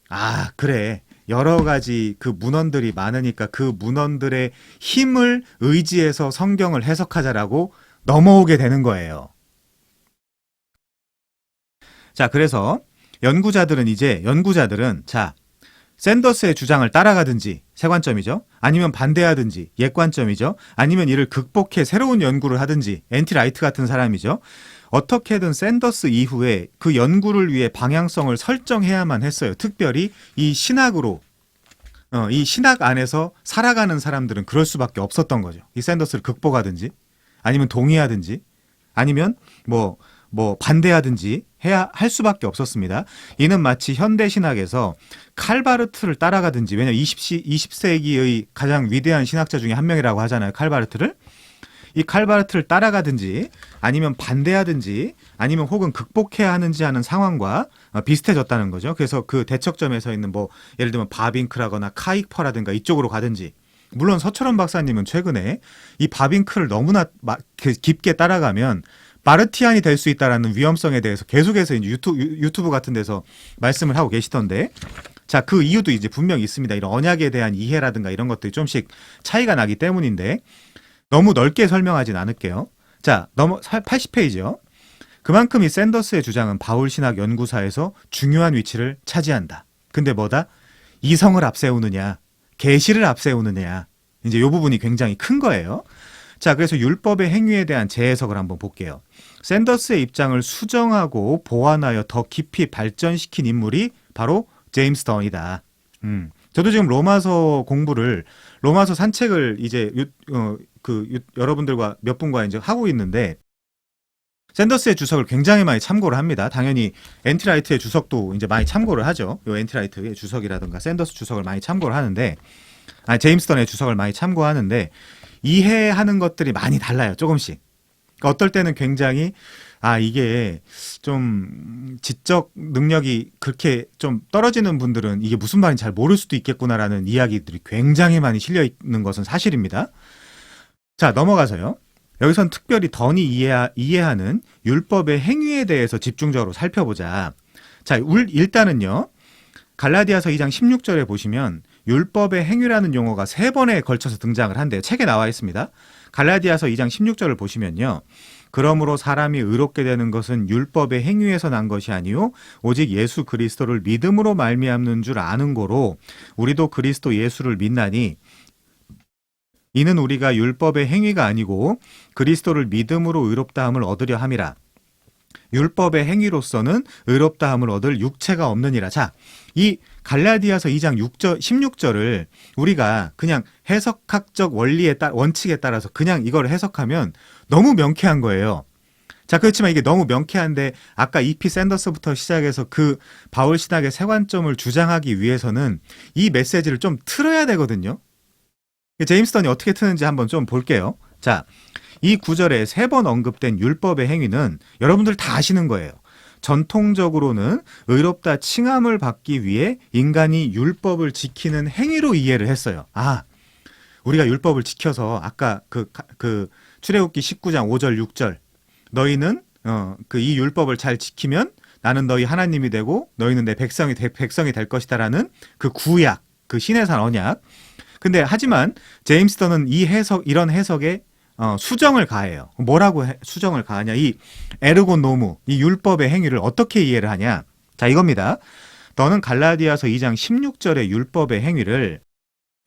아, 그래. 여러 가지 그 문헌들이 많으니까 그 문헌들의 힘을 의지해서 성경을 해석하자라고 넘어오게 되는 거예요. 자, 그래서 연구자들은 자, 샌더스의 주장을 따라가든지 세관점이죠. 아니면 반대하든지 옛관점이죠. 아니면 이를 극복해 새로운 연구를 하든지 엔티 라이트 같은 사람이죠. 어떻게든 샌더스 이후에 그 연구를 위해 방향성을 설정해야만 했어요. 특별히 이 신학 안에서 살아가는 사람들은 그럴 수밖에 없었던 거죠. 이 샌더스를 극복하든지 아니면 동의하든지 아니면 반대하든지 해야 할 수밖에 없었습니다. 이는 마치 현대 신학에서 칼바르트를 따라가든지, 왜냐하면 20세기의 가장 위대한 신학자 중에 한 명이라고 하잖아요. 칼바르트를. 이 칼바르트를 따라가든지 아니면 반대하든지 아니면 혹은 극복해야 하는지 하는 상황과 비슷해졌다는 거죠. 그래서 그 대척점에 서 있는 예를 들면 바빙크라거나 카이퍼라든가 이쪽으로 가든지, 물론 서철원 박사님은 최근에 이 바빙크를 너무나 깊게 따라가면 마르티안이 될 수 있다라는 위험성에 대해서 계속해서 이제 유튜브 같은 데서 말씀을 하고 계시던데, 자, 그 이유도 이제 분명히 있습니다. 이런 언약에 대한 이해라든가 이런 것들이 좀씩 차이가 나기 때문인데 너무 넓게 설명하진 않을게요. 자, 80페이지요. 그만큼 이 샌더스의 주장은 바울 신학 연구사에서 중요한 위치를 차지한다. 근데 뭐다? 이성을 앞세우느냐, 계시를 앞세우느냐, 이제 이 부분이 굉장히 큰 거예요. 자, 그래서 율법의 행위에 대한 재해석을 한번 볼게요. 샌더스의 입장을 수정하고 보완하여 더 깊이 발전시킨 인물이 바로 제임스 던이다. 저도 지금 로마서 산책을 이제 여러분들과 몇 분과 이제 하고 있는데, 샌더스의 주석을 굉장히 많이 참고를 합니다. 당연히 엔티라이트의 주석도 이제 많이 참고를 하죠. 요 엔티라이트의 주석이라든가 샌더스 주석을 많이 참고를 하는데, 제임스 던의 주석을 많이 참고하는데 이해하는 것들이 많이 달라요. 조금씩. 그러니까 어떨 때는 굉장히 이게 좀 지적 능력이 그렇게 좀 떨어지는 분들은 이게 무슨 말인지 잘 모를 수도 있겠구나라는 이야기들이 굉장히 많이 실려 있는 것은 사실입니다. 자, 넘어가서요. 여기선 특별히 던이 이해하는 율법의 행위에 대해서 집중적으로 살펴보자. 자, 일단은요. 갈라디아서 2장 16절에 보시면 율법의 행위라는 용어가 3번에 걸쳐서 등장을 한대요. 책에 나와 있습니다. 갈라디아서 2장 16절을 보시면요. 그러므로 사람이 의롭게 되는 것은 율법의 행위에서 난 것이 아니요 오직 예수 그리스도를 믿음으로 말미암는 줄 아는 고로 우리도 그리스도 예수를 믿나니 이는 우리가 율법의 행위가 아니고 그리스도를 믿음으로 의롭다함을 얻으려 함이라. 율법의 행위로서는 의롭다함을 얻을 육체가 없느니라. 자, 이 갈라디아서 2장 16절을 우리가 그냥 해석학적 원칙에 따라서 그냥 이걸 해석하면 너무 명쾌한 거예요. 자, 그렇지만 이게 너무 명쾌한데 아까 E.P. 샌더스부터 시작해서 그 바울 신학의 세 관점을 주장하기 위해서는 이 메시지를 좀 틀어야 되거든요. 제임스 던이 어떻게 트는지 한번 좀 볼게요. 자, 이 구절에 3번 언급된 율법의 행위는 여러분들 다 아시는 거예요. 전통적으로는 의롭다 칭함을 받기 위해 인간이 율법을 지키는 행위로 이해를 했어요. 아, 우리가 율법을 지켜서 아까 그 출애굽기 19장 5절 6절 너희는 이 율법을 잘 지키면 나는 너희 하나님이 되고 너희는 내 백성이 될 것이다라는 그 구약, 그 신의 산 언약. 근데 하지만 제임스 던은 이런 해석에 수정을 가해요. 뭐라고 수정을 가하냐? 이 에르고 노무, 이 율법의 행위를 어떻게 이해를 하냐? 자, 이겁니다. 너는 갈라디아서 2장 16절의 율법의 행위를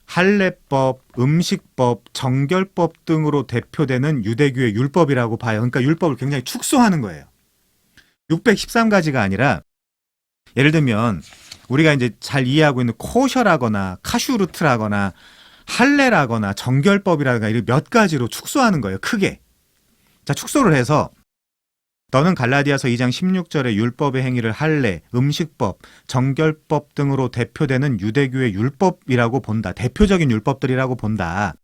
할례법, 음식법, 정결법 등으로 대표되는 유대교의 율법이라고 봐요. 그러니까 율법을 굉장히 축소하는 거예요. 613가지가 아니라 예를 들면 우리가 이제 잘 이해하고 있는 코셔라거나 카슈르트라거나 할례라거나 정결법이라거나 이런 몇 가지로 축소하는 거예요. 크게. 자, 축소를 해서 너는 갈라디아서 2장 16절의 율법의 행위를 할례, 음식법, 정결법 등으로 대표되는 유대교의 율법이라고 본다. 대표적인 율법들이라고 본다.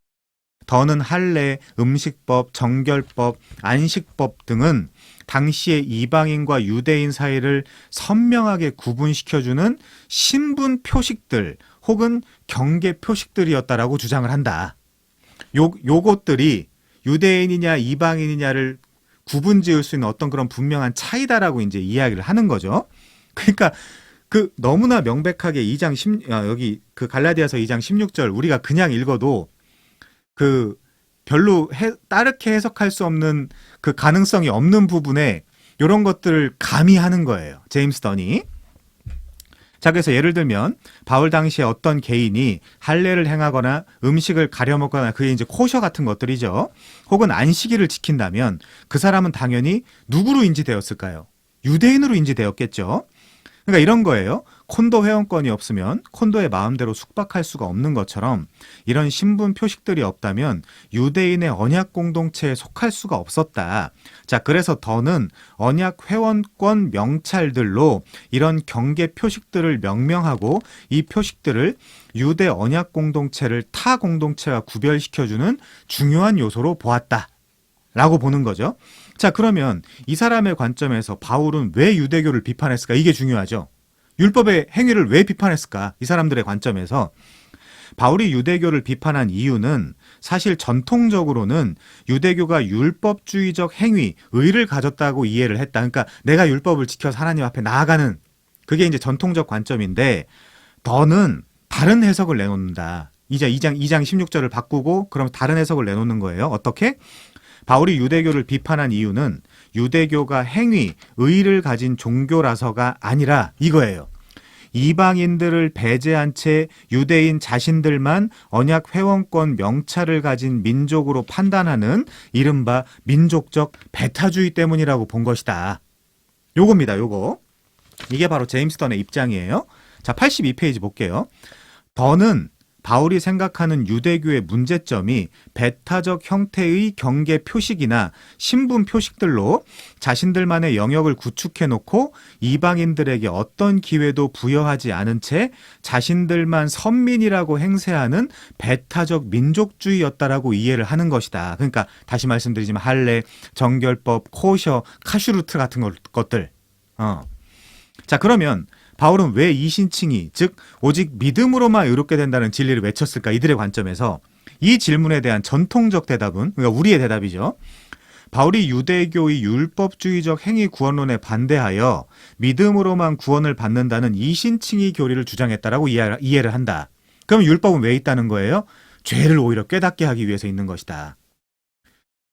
더는 할례, 음식법, 정결법, 안식법 등은 당시의 이방인과 유대인 사이를 선명하게 구분시켜주는 신분 표식들 혹은 경계 표식들이었다라고 주장을 한다. 요것들이 유대인이냐 이방인이냐를 구분 지을 수 있는 어떤 그런 분명한 차이다라고 이제 이야기를 하는 거죠. 그러니까 너무나 명백하게 여기 갈라디아서 2장 16절 우리가 그냥 읽어도 별로 따르게 해석할 수 없는 그 가능성이 없는 부분에 이런 것들을 가미하는 거예요. 제임스 던이. 자, 그래서 예를 들면 바울 당시에 어떤 개인이 할례를 행하거나 음식을 가려 먹거나 그게 이제 코셔 같은 것들이죠. 혹은 안식일을 지킨다면 그 사람은 당연히 누구로 인지되었을까요? 유대인으로 인지되었겠죠. 그러니까 이런 거예요. 콘도 회원권이 없으면 콘도의 마음대로 숙박할 수가 없는 것처럼 이런 신분 표식들이 없다면 유대인의 언약 공동체에 속할 수가 없었다. 자, 그래서 더는 언약 회원권 명찰들로 이런 경계 표식들을 명명하고 이 표식들을 유대 언약 공동체를 타 공동체와 구별시켜주는 중요한 요소로 보았다. 라고 보는 거죠. 자, 그러면 이 사람의 관점에서 바울은 왜 유대교를 비판했을까? 이게 중요하죠. 율법의 행위를 왜 비판했을까? 이 사람들의 관점에서 바울이 유대교를 비판한 이유는 사실 전통적으로는 유대교가 율법주의적 행위, 의를 가졌다고 이해를 했다. 그러니까 내가 율법을 지켜서 하나님 앞에 나아가는 그게 이제 전통적 관점인데 더는 다른 해석을 내놓는다. 이제 2장 16절을 바꾸고 그럼 다른 해석을 내놓는 거예요. 어떻게? 바울이 유대교를 비판한 이유는 유대교가 행위, 의를 가진 종교라서가 아니라 이거예요. 이방인들을 배제한 채 유대인 자신들만 언약 회원권 명찰을 가진 민족으로 판단하는 이른바 민족적 배타주의 때문이라고 본 것이다. 요겁니다. 요거. 이게 바로 제임스 던의 입장이에요. 자, 82페이지 볼게요. 더는 바울이 생각하는 유대교의 문제점이 배타적 형태의 경계 표식이나 신분 표식들로 자신들만의 영역을 구축해놓고 이방인들에게 어떤 기회도 부여하지 않은 채 자신들만 선민이라고 행세하는 배타적 민족주의였다라고 이해를 하는 것이다. 그러니까 다시 말씀드리지만 할례, 정결법, 코셔, 카슈르트 같은 것들. 자, 그러면 바울은 왜 이신칭이 즉 오직 믿음으로만 의롭게 된다는 진리를 외쳤을까? 이들의 관점에서 이 질문에 대한 전통적 대답은 그러니까 우리의 대답이죠. 바울이 유대교의 율법주의적 행위 구원론에 반대하여 믿음으로만 구원을 받는다는 이신칭의 교리를 주장했다라고 이해를 한다. 그럼 율법은 왜 있다는 거예요? 죄를 오히려 깨닫게 하기 위해서 있는 것이다.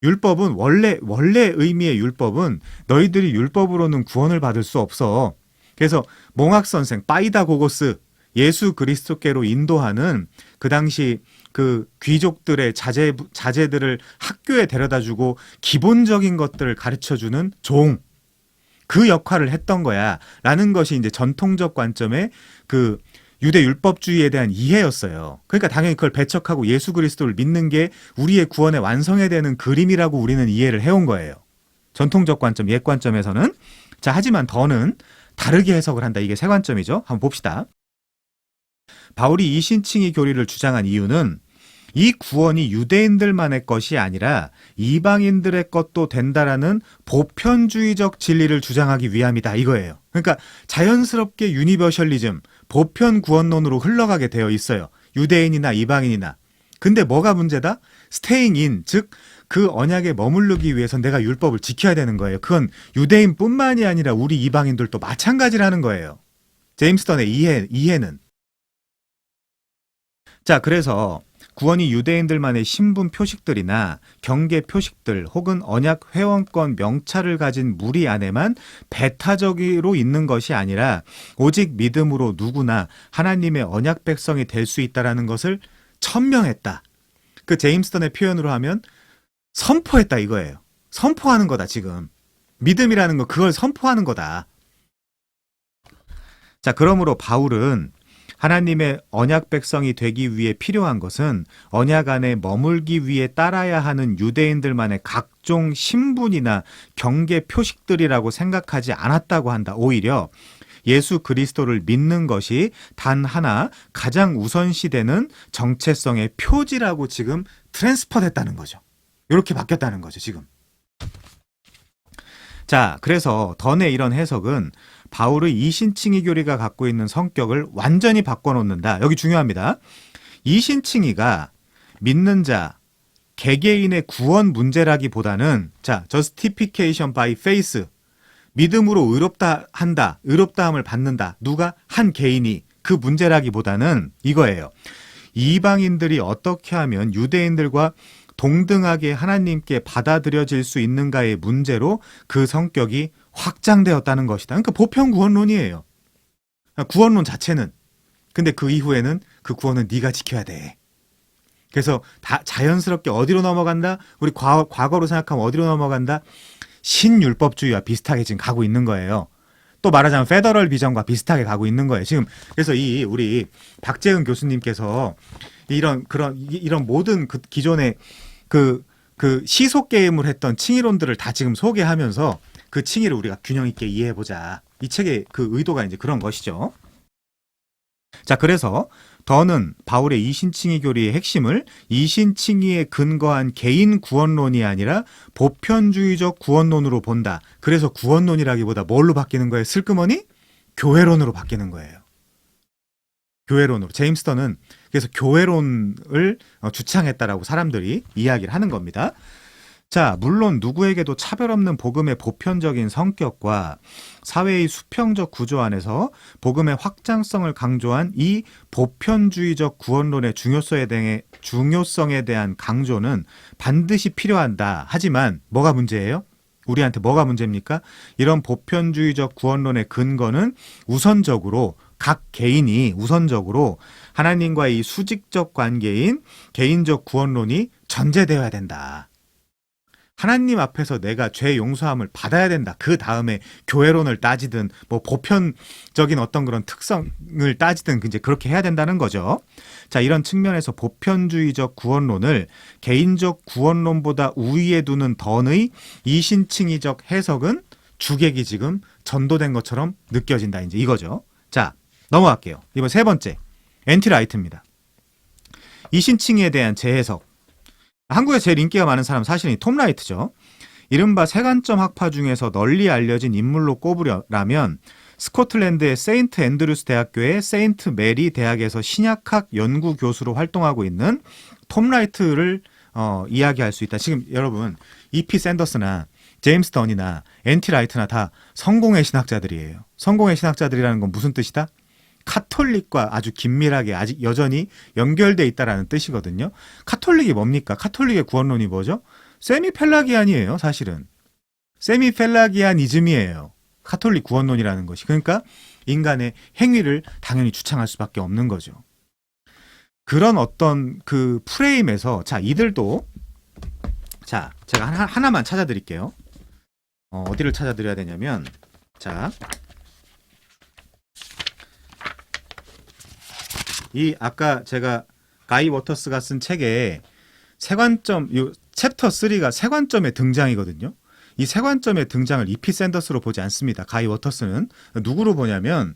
율법은 원래 의미의 율법은 너희들이 율법으로는 구원을 받을 수 없어. 그래서 몽학 선생 파이다고고스 예수 그리스도께로 인도하는 그 당시 그 귀족들의 자제들을 학교에 데려다주고 기본적인 것들을 가르쳐주는 종, 그 역할을 했던 거야 라는 것이 이제 전통적 관점의 그 유대 율법주의에 대한 이해였어요. 그러니까 당연히 그걸 배척하고 예수 그리스도를 믿는 게 우리의 구원의 완성에 되는 그림이라고 우리는 이해를 해온 거예요. 전통적 관점, 옛 관점에서는. 자, 하지만 더는 다르게 해석을 한다. 이게 세 관점이죠. 한번 봅시다. 바울이 이신칭의 교리를 주장한 이유는 이 구원이 유대인들만의 것이 아니라 이방인들의 것도 된다라는 보편주의적 진리를 주장하기 위함이다. 이거예요. 그러니까 자연스럽게 유니버셜리즘, 보편 구원론으로 흘러가게 되어 있어요. 유대인이나 이방인이나. 근데 뭐가 문제다? 스테잉 인, 즉 그 언약에 머무르기 위해서 내가 율법을 지켜야 되는 거예요. 그건 유대인뿐만이 아니라 우리 이방인들도 마찬가지라는 거예요. 제임스 던의 이해는. 자, 그래서 구원이 유대인들만의 신분 표식들이나 경계 표식들 혹은 언약 회원권 명찰을 가진 무리 안에만 배타적으로 있는 것이 아니라 오직 믿음으로 누구나 하나님의 언약 백성이 될 수 있다는 것을 천명했다. 그 제임스 던의 표현으로 하면 선포했다 이거예요. 선포하는 거다 지금. 믿음이라는 거 그걸 선포하는 거다. 자, 그러므로 바울은 하나님의 언약 백성이 되기 위해 필요한 것은 언약 안에 머물기 위해 따라야 하는 유대인들만의 각종 신분이나 경계 표식들이라고 생각하지 않았다고 한다. 오히려 예수 그리스도를 믿는 것이 단 하나 가장 우선시되는 정체성의 표지라고 지금 트랜스퍼 됐다는 거죠. 이렇게 바뀌었다는 거죠, 지금. 자, 그래서 던의 이런 해석은 바울의 이신칭의 교리가 갖고 있는 성격을 완전히 바꿔놓는다. 여기 중요합니다. 이신칭의가 믿는 자, 개개인의 구원 문제라기보다는 자, justification by faith, 믿음으로 의롭다 한다, 의롭다함을 받는다. 누가? 한 개인이. 그 문제라기보다는 이거예요. 이방인들이 어떻게 하면 유대인들과 동등하게 하나님께 받아들여질 수 있는가의 문제로 그 성격이 확장되었다는 것이다. 그러니까 보편 구원론이에요. 구원론 자체는. 근데 그 이후에는 그 구원은 네가 지켜야 돼. 그래서 다 자연스럽게 어디로 넘어간다? 우리 과거로 생각하면 어디로 넘어간다? 신율법주의와 비슷하게 지금 가고 있는 거예요. 또 말하자면 페더럴 비전과 비슷하게 가고 있는 거예요. 지금 그래서 우리 박재은 교수님께서 이런 모든 그 기존의 그 시속 게임을 했던 칭의론들을 다 지금 소개하면서 그 칭의를 우리가 균형 있게 이해해 보자. 이 책의 그 의도가 이제 그런 것이죠. 자, 그래서 더는 바울의 이신칭의 교리의 핵심을 이신칭의에 근거한 개인 구원론이 아니라 보편주의적 구원론으로 본다. 그래서 구원론이라기보다 뭘로 바뀌는 거예요? 슬그머니 교회론으로 바뀌는 거예요. 교회론으로. 제임스 던은 그래서 교회론을 주창했다라고 사람들이 이야기를 하는 겁니다. 자, 물론 누구에게도 차별 없는 복음의 보편적인 성격과 사회의 수평적 구조 안에서 복음의 확장성을 강조한 이 보편주의적 구원론의 중요성에 대한 강조는 반드시 필요하다. 하지만 뭐가 문제예요? 우리한테 뭐가 문제입니까? 이런 보편주의적 구원론의 근거는 우선적으로 각 개인이 우선적으로 하나님과의 이 수직적 관계인 개인적 구원론이 전제되어야 된다. 하나님 앞에서 내가 죄 용서함을 받아야 된다. 그 다음에 교회론을 따지든 뭐 보편적인 어떤 그런 특성을 따지든 이제 그렇게 해야 된다는 거죠. 자, 이런 측면에서 보편주의적 구원론을 개인적 구원론보다 우위에 두는 던의 이신칭의적 해석은 주객이 지금 전도된 것처럼 느껴진다. 이제 이거죠. 자, 넘어갈게요. 이번 세 번째, 엔티라이트입니다. 이신칭의에 대한 재해석. 한국에 제일 인기가 많은 사람 사실은 톰 라이트죠. 이른바 세관점 학파 중에서 널리 알려진 인물로 꼽으려면 스코틀랜드의 세인트 앤드루스 대학교의 세인트 메리 대학에서 신약학 연구 교수로 활동하고 있는 톰 라이트를 이야기할 수 있다. 지금 여러분 E.P. 샌더스나 제임스 던이나 엔티 라이트나 다 성공의 신학자들이에요. 성공의 신학자들이라는 건 무슨 뜻이다? 카톨릭과 아주 긴밀하게 아직 여전히 연결돼 있다라는 뜻이거든요. 카톨릭이 뭡니까? 카톨릭의 구원론이 뭐죠? 세미펠라기안이에요, 사실은. 세미펠라기안이즘이에요. 카톨릭 구원론이라는 것이. 그러니까 인간의 행위를 당연히 주창할 수밖에 없는 거죠. 그런 어떤 그 프레임에서 자, 이들도 자, 제가 하나만 찾아드릴게요. 어디를 찾아드려야 되냐면 자, 이 아까 제가 가이 워터스가 쓴 책에 세관점, 이 챕터 3가 세관점의 등장이거든요. 이 세 관점의 등장을 이피 샌더스로 보지 않습니다. 가이 워터스는 누구로 보냐면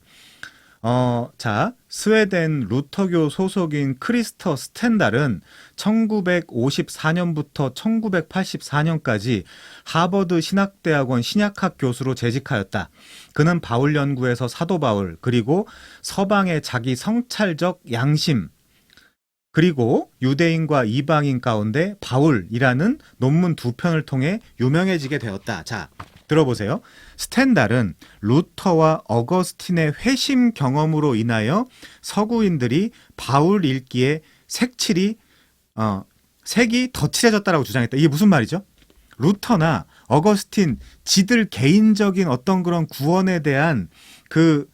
스웨덴 루터교 소속인 크리스터 스텐달은 1954년부터 1984년까지 하버드 신학대학원 신약학 교수로 재직하였다. 그는 바울 연구에서 사도 바울, 그리고 서방의 자기 성찰적 양심, 그리고 유대인과 이방인 가운데 바울이라는 논문 2편을 통해 유명해지게 되었다. 자, 들어보세요. 스텐달은 루터와 어거스틴의 회심 경험으로 인하여 서구인들이 바울 읽기에 색이 더 칠해졌다라고 주장했다. 이게 무슨 말이죠? 루터나 어거스틴 지들 개인적인 어떤 그런 구원에 대한 그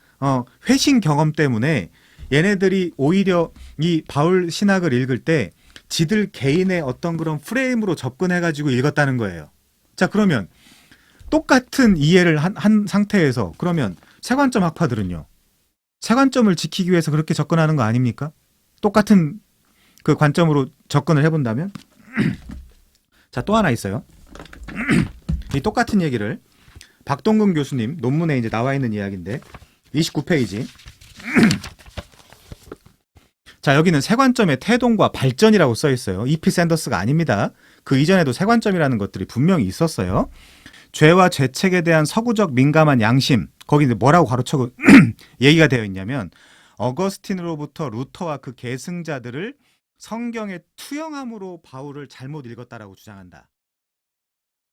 회심 경험 때문에 얘네들이 오히려 이 바울 신학을 읽을 때 지들 개인의 어떤 그런 프레임으로 접근해가지고 읽었다는 거예요. 자, 그러면 똑같은 이해를 한 상태에서 그러면 세관점 학파들은요, 세관점을 지키기 위해서 그렇게 접근하는 거 아닙니까? 똑같은 그 관점으로 접근을 해본다면? 자, 또 하나 있어요. 이 똑같은 얘기를 박동근 교수님 논문에 이제 나와 있는 이야기인데 29페이지. 자, 여기는 세관점의 태동과 발전이라고 써 있어요. 이피 샌더스가 아닙니다. 그 이전에도 세관점이라는 것들이 분명히 있었어요. 죄와 죄책에 대한 서구적 민감한 양심, 거기 뭐라고 가로쳐고 얘기가 되어 있냐면 어거스틴으로부터 루터와 그 계승자들을 성경에 투영함으로 바울을 잘못 읽었다라고 주장한다.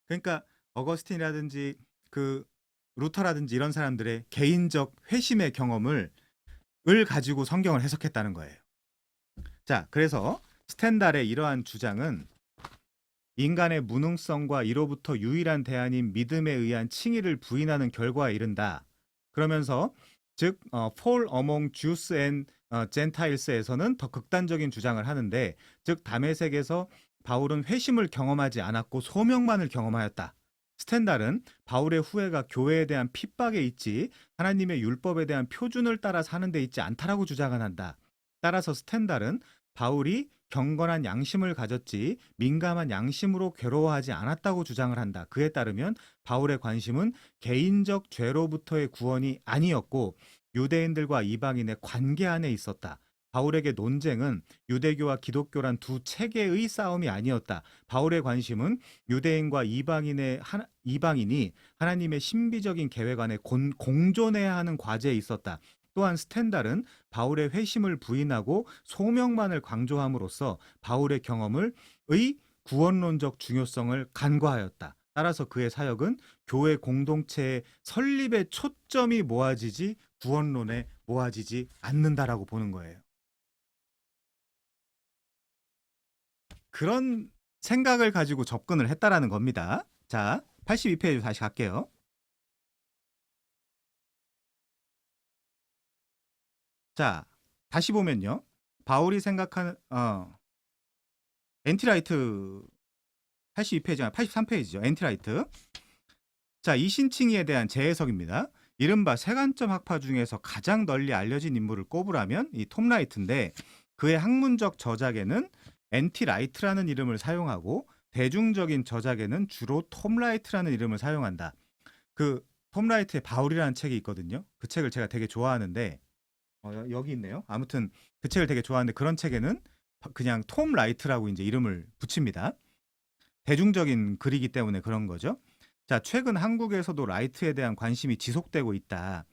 그러니까 어거스틴이라든지 그 루터라든지 이런 사람들의 개인적 회심의 경험을 가지고 성경을 해석했다는 거예요. 자, 그래서 스텐달의 이러한 주장은 인간의 무능성과 이로부터 유일한 대안인 믿음에 의한 칭의를 부인하는 결과에 이른다. 그러면서 즉 Fall among Jews and Gentiles에서는 더 극단적인 주장을 하는데, 즉 다메섹에서 바울은 회심을 경험하지 않았고 소명만을 경험하였다. 스텐달은 바울의 후회가 교회에 대한 핍박에 있지 하나님의 율법에 대한 표준을 따라 사는 데 있지 않다라고 주장을 한다. 따라서 스텐달은 바울이 경건한 양심을 가졌지 민감한 양심으로 괴로워하지 않았다고 주장을 한다. 그에 따르면 바울의 관심은 개인적 죄로부터의 구원이 아니었고 유대인들과 이방인의 관계 안에 있었다. 바울에게 논쟁은 유대교와 기독교란 두 체계의 싸움이 아니었다. 바울의 관심은 유대인과 이방인이 하나님의 신비적인 계획 안에 공존해야 하는 과제에 있었다. 또한 스텐달은 바울의 회심을 부인하고 소명만을 강조함으로써 바울의 경험의 구원론적 중요성을 간과하였다. 따라서 그의 사역은 교회 공동체의 설립에 초점이 모아지지 구원론에 모아지지 않는다라고 보는 거예요. 그런 생각을 가지고 접근을 했다라는 겁니다. 자, 82페이지 다시 갈게요. 자, 다시 보면요. 바울이 생각하는 엔티라이트 82페이지가 83페이지죠. 엔티라이트. 자, 이신칭의에 대한 재해석입니다. 이른바 세관점 학파 중에서 가장 널리 알려진 인물을 꼽으라면 이 톰 라이트인데, 그의 학문적 저작에는 엔티라이트라는 이름을 사용하고 대중적인 저작에는 주로 톰 라이트라는 이름을 사용한다. 그 톰 라이트의 바울이라는 책이 있거든요. 그 책을 제가 되게 좋아하는데 여기 있네요. 아무튼 그 책을 되게 좋아하는데 그런 책에는 그냥 톰 라이트라고 이제 이름을 붙입니다. 대중적인 글이기 때문에 그런 거죠. 자, 최근 한국에서도 라이트에 대한 관심이 지속되고 있다.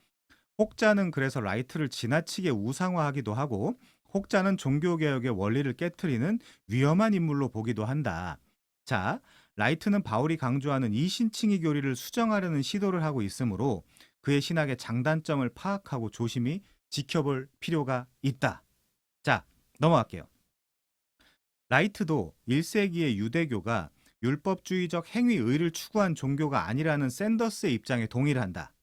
혹자는 그래서 라이트를 지나치게 우상화하기도 하고 혹자는 종교개혁의 원리를 깨트리는 위험한 인물로 보기도 한다. 자, 라이트는 바울이 강조하는 이신칭의 교리를 수정하려는 시도를 하고 있으므로 그의 신학의 장단점을 파악하고 조심히 지켜볼 필요가 있다. 자, 넘어갈게요. 라이트도 1세기의 유대교가 율법주의적 행위의를 추구한 종교가 아니라는 샌더스의 입장에 동의를 한다.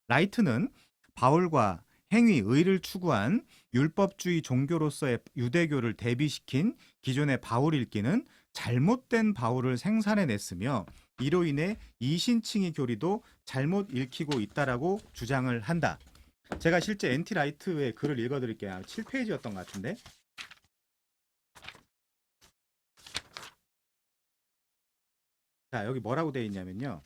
라이트는 바울과 행위의를 추구한 율법주의 종교로서의 유대교를 대비시킨 기존의 바울 읽기는 잘못된 바울을 생산해냈으며 이로 인해 이신칭의 교리도 잘못 읽히고 있다라고 주장을 한다. 제가 실제 엔티라이트의 글을 읽어드릴게요. 7페이지였던 것 같은데. 자, 여기 뭐라고 되어 있냐면요.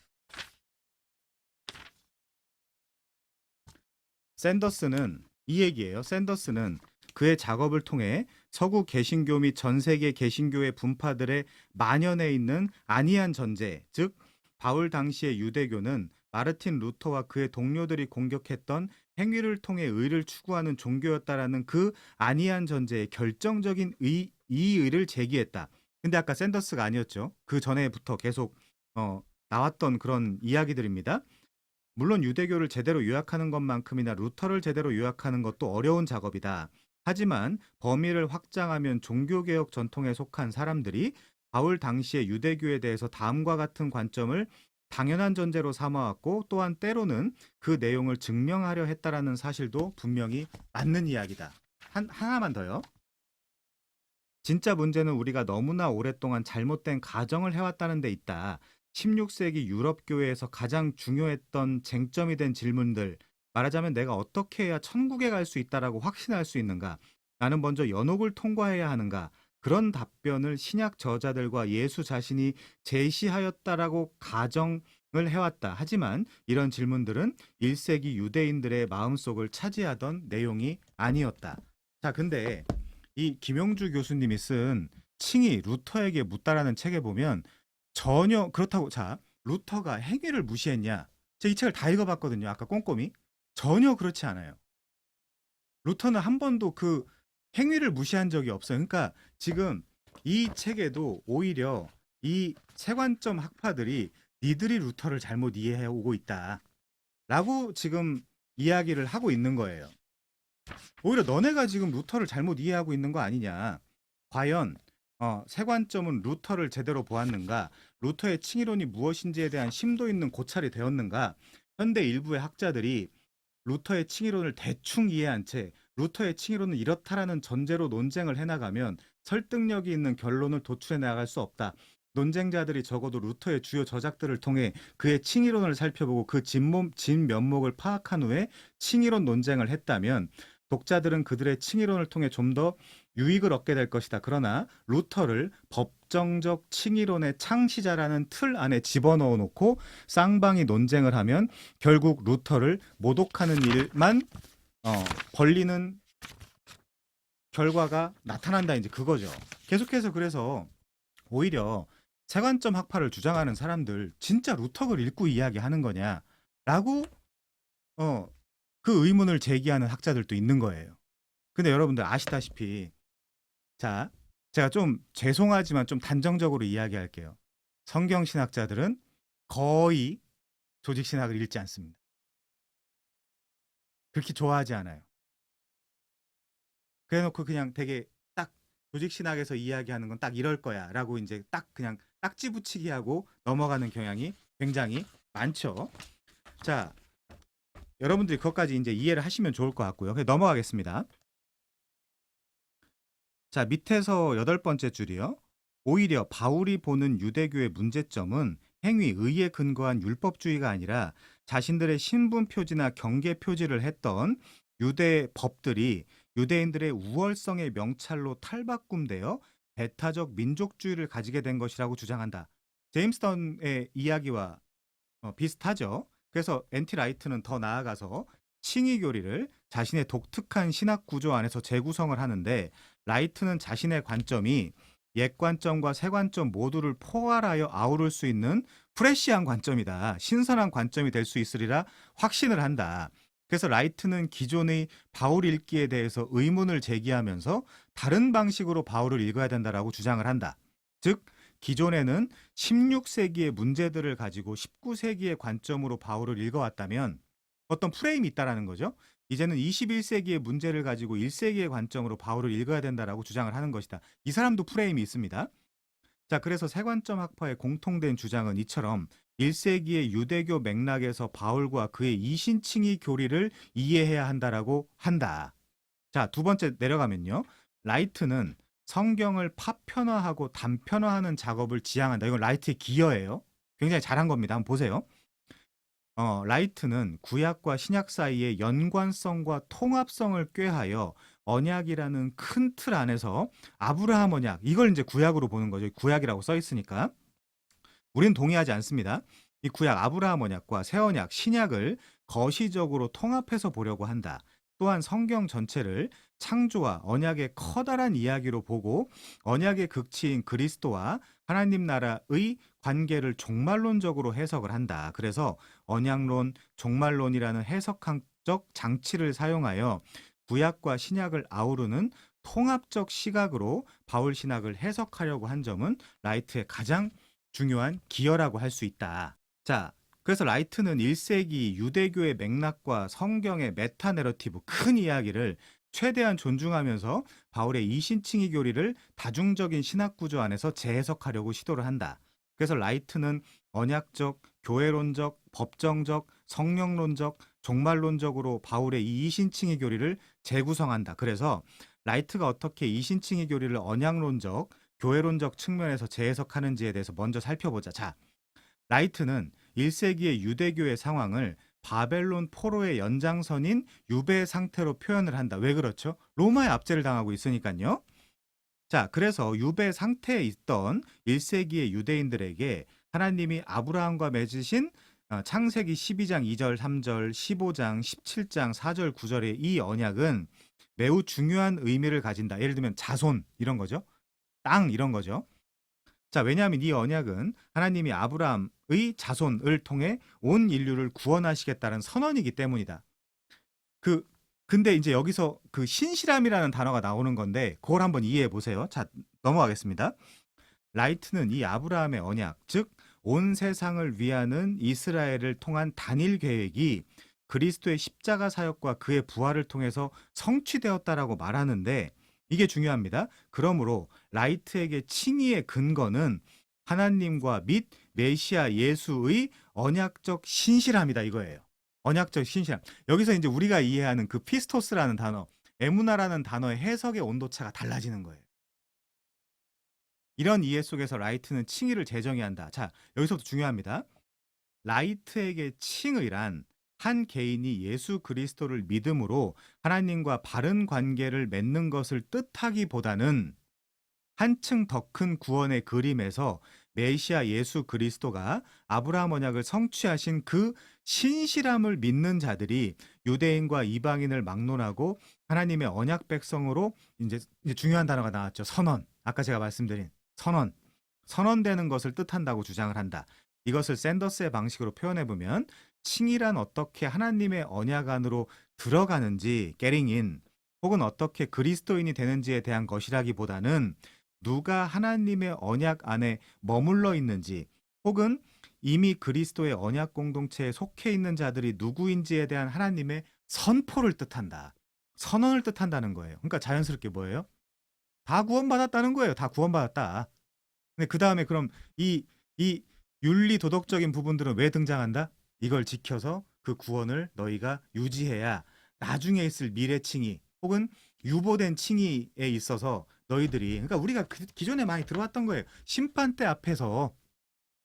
샌더스는 이 얘기예요. 샌더스는 그의 작업을 통해 서구 개신교 및 전 세계 개신교의 분파들의 만연해 있는 아니한 전제, 즉 바울 당시의 유대교는 마르틴 루터와 그의 동료들이 공격했던 행위를 통해 의를 추구하는 종교였다라는 그 아니한 전제의 결정적인 이의를 제기했다. 근데 아까 샌더스가 아니었죠. 그 전에부터 계속 나왔던 그런 이야기들입니다. 물론 유대교를 제대로 요약하는 것만큼이나 루터를 제대로 요약하는 것도 어려운 작업이다. 하지만 범위를 확장하면 종교개혁 전통에 속한 사람들이 바울 당시의 유대교에 대해서 다음과 같은 관점을 당연한 전제로 삼아왔고 또한 때로는 그 내용을 증명하려 했다라는 사실도 분명히 맞는 이야기다. 하나만 더요. 진짜 문제는 우리가 너무나 오랫동안 잘못된 가정을 해왔다는 데 있다. 16세기 유럽 교회에서 가장 중요했던 쟁점이 된 질문들, 말하자면 내가 어떻게 해야 천국에 갈 수 있다라고 확신할 수 있는가? 나는 먼저 연옥을 통과해야 하는가? 그런 답변을 신약 저자들과 예수 자신이 제시하였다라고 가정을 해왔다. 하지만 이런 질문들은 1세기 유대인들의 마음속을 차지하던 내용이 아니었다. 자, 근데 이 김용주 교수님이 쓴 칭의 루터에게 묻다라는 책에 보면 전혀 그렇다고, 자, 루터가 행위를 무시했냐? 제가 이 책을 다 읽어봤거든요. 아까 꼼꼼히. 전혀 그렇지 않아요. 루터는 한 번도 그 행위를 무시한 적이 없어요. 그러니까 지금 이 책에도 오히려 이 세관점 학파들이 니들이 루터를 잘못 이해해 오고 있다라고 지금 이야기를 하고 있는 거예요. 오히려 너네가 지금 루터를 잘못 이해하고 있는 거 아니냐. 과연 세관점은 루터를 제대로 보았는가? 루터의 칭의론이 무엇인지에 대한 심도 있는 고찰이 되었는가? 현대 일부의 학자들이 루터의 칭의론을 대충 이해한 채 루터의 칭의론은 이렇다라는 전제로 논쟁을 해나가면 설득력이 있는 결론을 도출해 나갈 수 없다. 논쟁자들이 적어도 루터의 주요 저작들을 통해 그의 칭의론을 살펴보고 그 진면목을 파악한 후에 칭의론 논쟁을 했다면 독자들은 그들의 칭의론을 통해 좀 더 유익을 얻게 될 것이다. 그러나 루터를 법정적 칭의론의 창시자라는 틀 안에 집어넣어 놓고 쌍방이 논쟁을 하면 결국 루터를 모독하는 일만 벌리는 결과가 나타난다. 이제 그거죠. 계속해서 그래서 오히려 세관점 학파를 주장하는 사람들 진짜 루터를 읽고 이야기하는 거냐라고 그 의문을 제기하는 학자들도 있는 거예요. 근데 여러분들 아시다시피, 자, 제가 좀 죄송하지만 좀 단정적으로 이야기할게요. 성경신학자들은 거의 조직신학을 읽지 않습니다. 그렇게 좋아하지 않아요. 그래놓고 그냥 되게 딱 조직신학에서 이야기하는 건 딱 이럴 거야 라고 이제 딱 그냥 딱지 붙이기 하고 넘어가는 경향이 굉장히 많죠. 자, 여러분들이 그것까지 이제 이해를 하시면 좋을 것 같고요. 넘어가겠습니다. 자, 밑에서 8번째 줄이요. 오히려 바울이 보는 유대교의 문제점은 행위, 의에 근거한 율법주의가 아니라 자신들의 신분 표지나 경계 표지를 했던 유대 법들이 유대인들의 우월성의 명찰로 탈바꿈되어 배타적 민족주의를 가지게 된 것이라고 주장한다. 제임스 던의 이야기와 비슷하죠. 그래서 엔티 라이트는 더 나아가서 칭의 교리를 자신의 독특한 신학 구조 안에서 재구성을 하는데, 라이트는 자신의 관점이 옛 관점과 새 관점 모두를 포괄하여 아우를 수 있는 프레시한 관점이다. 신선한 관점이 될 수 있으리라 확신을 한다. 그래서 라이트는 기존의 바울 읽기에 대해서 의문을 제기하면서 다른 방식으로 바울을 읽어야 된다라고 주장을 한다. 즉 기존에는 16세기의 문제들을 가지고 19세기의 관점으로 바울을 읽어왔다면 어떤 프레임이 있다라는 거죠. 이제는 21세기의 문제를 가지고 1세기의 관점으로 바울을 읽어야 된다라고 주장을 하는 것이다. 이 사람도 프레임이 있습니다. 자, 그래서 세관점 학파의 공통된 주장은 이처럼 1세기의 유대교 맥락에서 바울과 그의 이신칭의 교리를 이해해야 한다라고 한다. 자, 두 번째 내려가면요. 라이트는 성경을 파편화하고 단편화하는 작업을 지향한다. 이건 라이트의 기여예요. 굉장히 잘한 겁니다. 한번 보세요. 라이트는 구약과 신약 사이의 연관성과 통합성을 꾀하여 언약이라는 큰 틀 안에서 아브라함 언약, 이걸 이제 구약으로 보는 거죠. 구약이라고 써 있으니까. 우리는 동의하지 않습니다. 이 구약 아브라함 언약과 새 언약, 신약을 거시적으로 통합해서 보려고 한다. 또한 성경 전체를 창조와 언약의 커다란 이야기로 보고 언약의 극치인 그리스도와 하나님 나라의 관계를 종말론적으로 해석을 한다. 그래서 언약론, 종말론이라는 해석학적 장치를 사용하여 구약과 신약을 아우르는 통합적 시각으로 바울 신학을 해석하려고 한 점은 라이트의 가장 중요한 기여라고 할 수 있다. 자, 그래서 라이트는 1세기 유대교의 맥락과 성경의 메타 내러티브 큰 이야기를 최대한 존중하면서 바울의 이신칭의 교리를 다중적인 신학 구조 안에서 재해석하려고 시도를 한다. 그래서 라이트는 언약적, 교회론적, 법정적, 성령론적, 종말론적으로 바울의 이 이신칭의 교리를 재구성한다. 그래서 라이트가 어떻게 이신칭의 교리를 언약론적, 교회론적 측면에서 재해석하는지에 대해서 먼저 살펴보자. 자, 라이트는 1세기의 유대교의 상황을 바벨론 포로의 연장선인 유배 상태로 표현을 한다. 왜 그렇죠? 로마의 압제를 당하고 있으니까요. 자, 그래서 유배 상태에 있던 1세기의 유대인들에게 하나님이 아브라함과 맺으신 창세기 12장 2절, 3절, 15장, 17장, 4절, 9절의 이 언약은 매우 중요한 의미를 가진다. 예를 들면 자손 이런 거죠. 땅 이런 거죠. 자, 왜냐하면 이 언약은 하나님이 아브라함의 자손을 통해 온 인류를 구원하시겠다는 선언이기 때문이다. 근데 이제 여기서 그 신실함이라는 단어가 나오는 건데 그걸 한번 이해해 보세요. 자, 넘어가겠습니다. 라이트는 이 아브라함의 언약, 즉 온 세상을 위하는 이스라엘을 통한 단일 계획이 그리스도의 십자가 사역과 그의 부활을 통해서 성취되었다라고 말하는데 이게 중요합니다. 그러므로 라이트에게 칭의의 근거는 하나님과 및 메시아 예수의 언약적 신실함이다 이거예요. 언약적 신실함. 여기서 이제 우리가 이해하는 그 피스토스라는 단어, 에무나라는 단어의 해석의 온도차가 달라지는 거예요. 이런 이해 속에서 라이트는 칭의를 재정의한다. 자, 여기서부터 중요합니다. 라이트에게 칭의란 한 개인이 예수 그리스도를 믿음으로 하나님과 바른 관계를 맺는 것을 뜻하기보다는 한층 더 큰 구원의 그림에서 메시아 예수 그리스도가 아브라함 언약을 성취하신 그 신실함을 믿는 자들이 유대인과 이방인을 막론하고 하나님의 언약 백성으로 이제 중요한 단어가 나왔죠. 선언. 아까 제가 말씀드린 선언. 선언되는 것을 뜻한다고 주장을 한다. 이것을 샌더스의 방식으로 표현해 보면 칭의란 어떻게 하나님의 언약 안으로 들어가는지 getting in 혹은 어떻게 그리스도인이 되는지에 대한 것이라기보다는 누가 하나님의 언약 안에 머물러 있는지 혹은 이미 그리스도의 언약 공동체에 속해 있는 자들이 누구인지에 대한 하나님의 선포를 뜻한다. 선언을 뜻한다는 거예요. 그러니까 자연스럽게 뭐예요? 다 구원받았다는 거예요. 다 구원받았다. 근데 그 다음에 그럼 이 윤리 도덕적인 부분들은 왜 등장한다? 이걸 지켜서 그 구원을 너희가 유지해야 나중에 있을 미래 칭의 혹은 유보된 칭의에 있어서 너희들이 그러니까 우리가 기존에 많이 들어왔던 거예요. 심판대 앞에서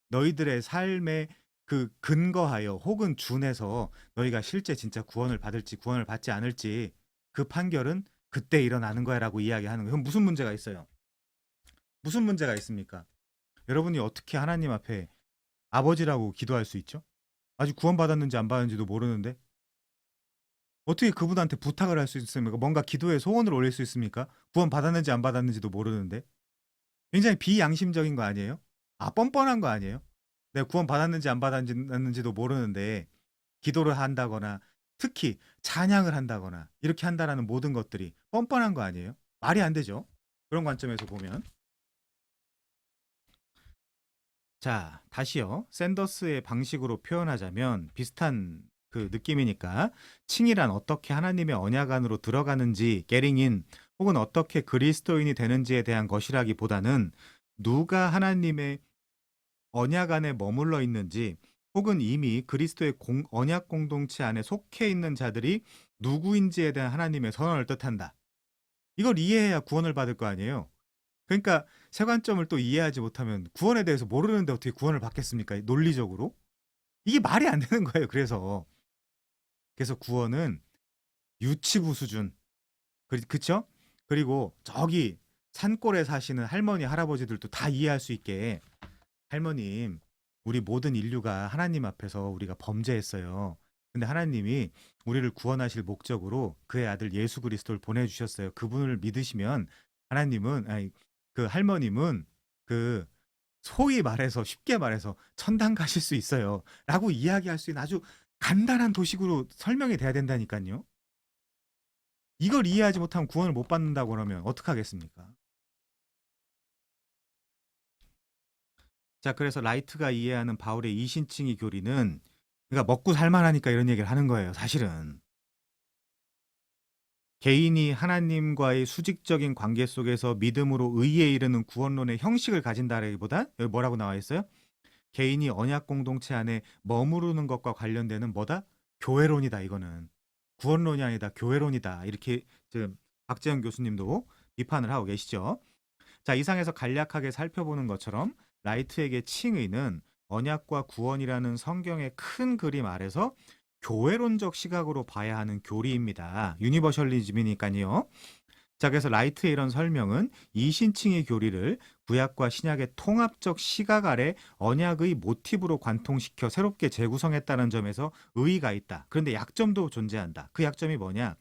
너희들의 삶에 그 근거하여 혹은 준해서 너희가 실제 진짜 구원을 받을지 구원을 받지 않을지 그 판결은 그때 일어나는 거야라고 이야기하는 거예요. 그럼 무슨 문제가 있어요? 무슨 문제가 있습니까? 여러분이 어떻게 하나님 앞에 아버지라고 기도할 수 있죠? 아직 구원받았는지 안 받았는지도 모르는데 어떻게 그분한테 부탁을 할 수 있습니까? 뭔가 기도에 소원을 올릴 수 있습니까? 구원받았는지 안 받았는지도 모르는데 굉장히 비양심적인 거 아니에요? 아, 뻔뻔한 거 아니에요? 내가 구원받았는지 안 받았는지도 모르는데 기도를 한다거나 특히 찬양을 한다거나 이렇게 한다라는 모든 것들이 뻔뻔한 거 아니에요? 말이 안 되죠. 그런 관점에서 보면 자, 다시요. 샌더스의 방식으로 표현하자면 비슷한 그 느낌이니까 칭이란 어떻게 하나님의 언약 안으로 들어가는지 게링인 혹은 어떻게 그리스도인이 되는지에 대한 것이라기보다는 누가 하나님의 언약 안에 머물러 있는지 혹은 이미 그리스도의 언약 공동체 안에 속해 있는 자들이 누구인지에 대한 하나님의 선언을 뜻한다. 이걸 이해해야 구원을 받을 거 아니에요. 그러니까 세 관점을 또 이해하지 못하면 구원에 대해서 모르는데 어떻게 구원을 받겠습니까? 논리적으로? 이게 말이 안 되는 거예요. 그래서 구원은 유치부 수준. 그쵸? 그리고 저기 산골에 사시는 할머니, 할아버지들도 다 이해할 수 있게 할머님, 우리 모든 인류가 하나님 앞에서 우리가 범죄했어요. 근데 하나님이 우리를 구원하실 목적으로 그의 아들 예수 그리스도를 보내주셨어요. 그분을 믿으시면 하나님은, 아니, 그 할머님은 그 소위 말해서 쉽게 말해서 천당 가실 수 있어요. 라고 이야기할 수 있는 아주 간단한 도식으로 설명이 돼야 된다니까요. 이걸 이해하지 못하면 구원을 못 받는다고 그러면 어떡하겠습니까? 자, 그래서 라이트가 이해하는 바울의 이신칭의 교리는 그러니까 먹고 살만하니까 이런 얘기를 하는 거예요. 사실은. 개인이 하나님과의 수직적인 관계 속에서 믿음으로 의에 이르는 구원론의 형식을 가진다라기보다 여기 뭐라고 나와 있어요? 개인이 언약 공동체 안에 머무르는 것과 관련되는 뭐다? 교회론이다 이거는. 구원론이 아니다. 교회론이다. 이렇게 지금 박재현 교수님도 비판을 하고 계시죠. 자, 이상에서 간략하게 살펴보는 것처럼 라이트에게 칭의는 언약과 구원이라는 성경의 큰 그림 아래서 교회론적 시각으로 봐야 하는 교리입니다. 유니버셜리즘이니까요. 자, 그래서 라이트의 이런 설명은 이신칭의 교리를 구약과 신약의 통합적 시각 아래 언약의 모티브로 관통시켜 새롭게 재구성했다는 점에서 의의가 있다. 그런데 약점도 존재한다. 그 약점이 뭐냐?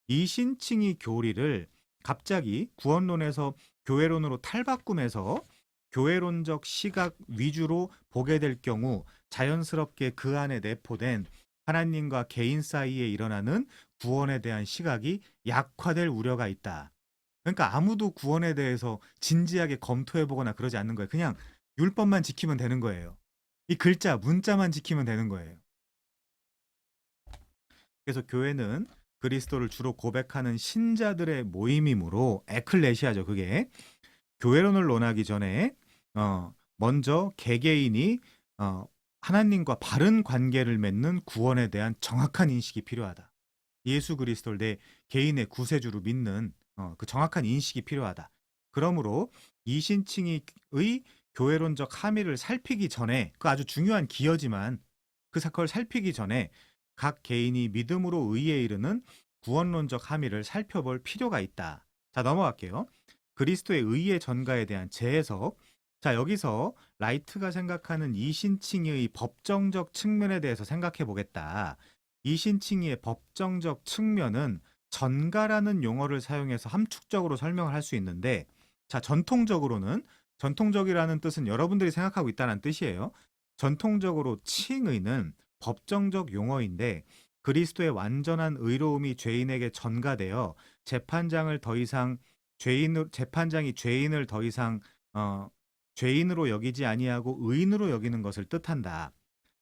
이신칭의 교리를 갑자기 구원론에서 교회론으로 탈바꿈해서 교회론적 시각 위주로 보게 될 경우 자연스럽게 그 안에 내포된 하나님과 개인 사이에 일어나는 구원에 대한 시각이 약화될 우려가 있다. 그러니까 아무도 구원에 대해서 진지하게 검토해보거나 그러지 않는 거예요. 그냥 율법만 지키면 되는 거예요. 이 글자, 문자만 지키면 되는 거예요. 그래서 교회는 그리스도를 주로 고백하는 신자들의 모임이므로 에클레시아죠. 그게 교회론을 논하기 전에 먼저 개개인이 하나님과 바른 관계를 맺는 구원에 대한 정확한 인식이 필요하다. 예수 그리스도를 내 개인의 구세주로 믿는 그 정확한 인식이 필요하다. 그러므로 이신칭의 교회론적 함의를 살피기 전에 그 아주 중요한 기여지만 그 사건을 살피기 전에 각 개인이 믿음으로 의에 이르는 구원론적 함의를 살펴볼 필요가 있다. 자, 넘어갈게요. 그리스도의 의의 전가에 대한 재해석. 자, 여기서 라이트가 생각하는 이신칭의 법정적 측면에 대해서 생각해 보겠다. 이신칭의의 법정적 측면은 전가라는 용어를 사용해서 함축적으로 설명을 할 수 있는데, 자, 전통적이라는 뜻은 여러분들이 생각하고 있다는 뜻이에요. 전통적으로 칭의는 법정적 용어인데 그리스도의 완전한 의로움이 죄인에게 전가되어 재판장이 죄인을 더 이상 죄인으로 여기지 아니하고 의인으로 여기는 것을 뜻한다.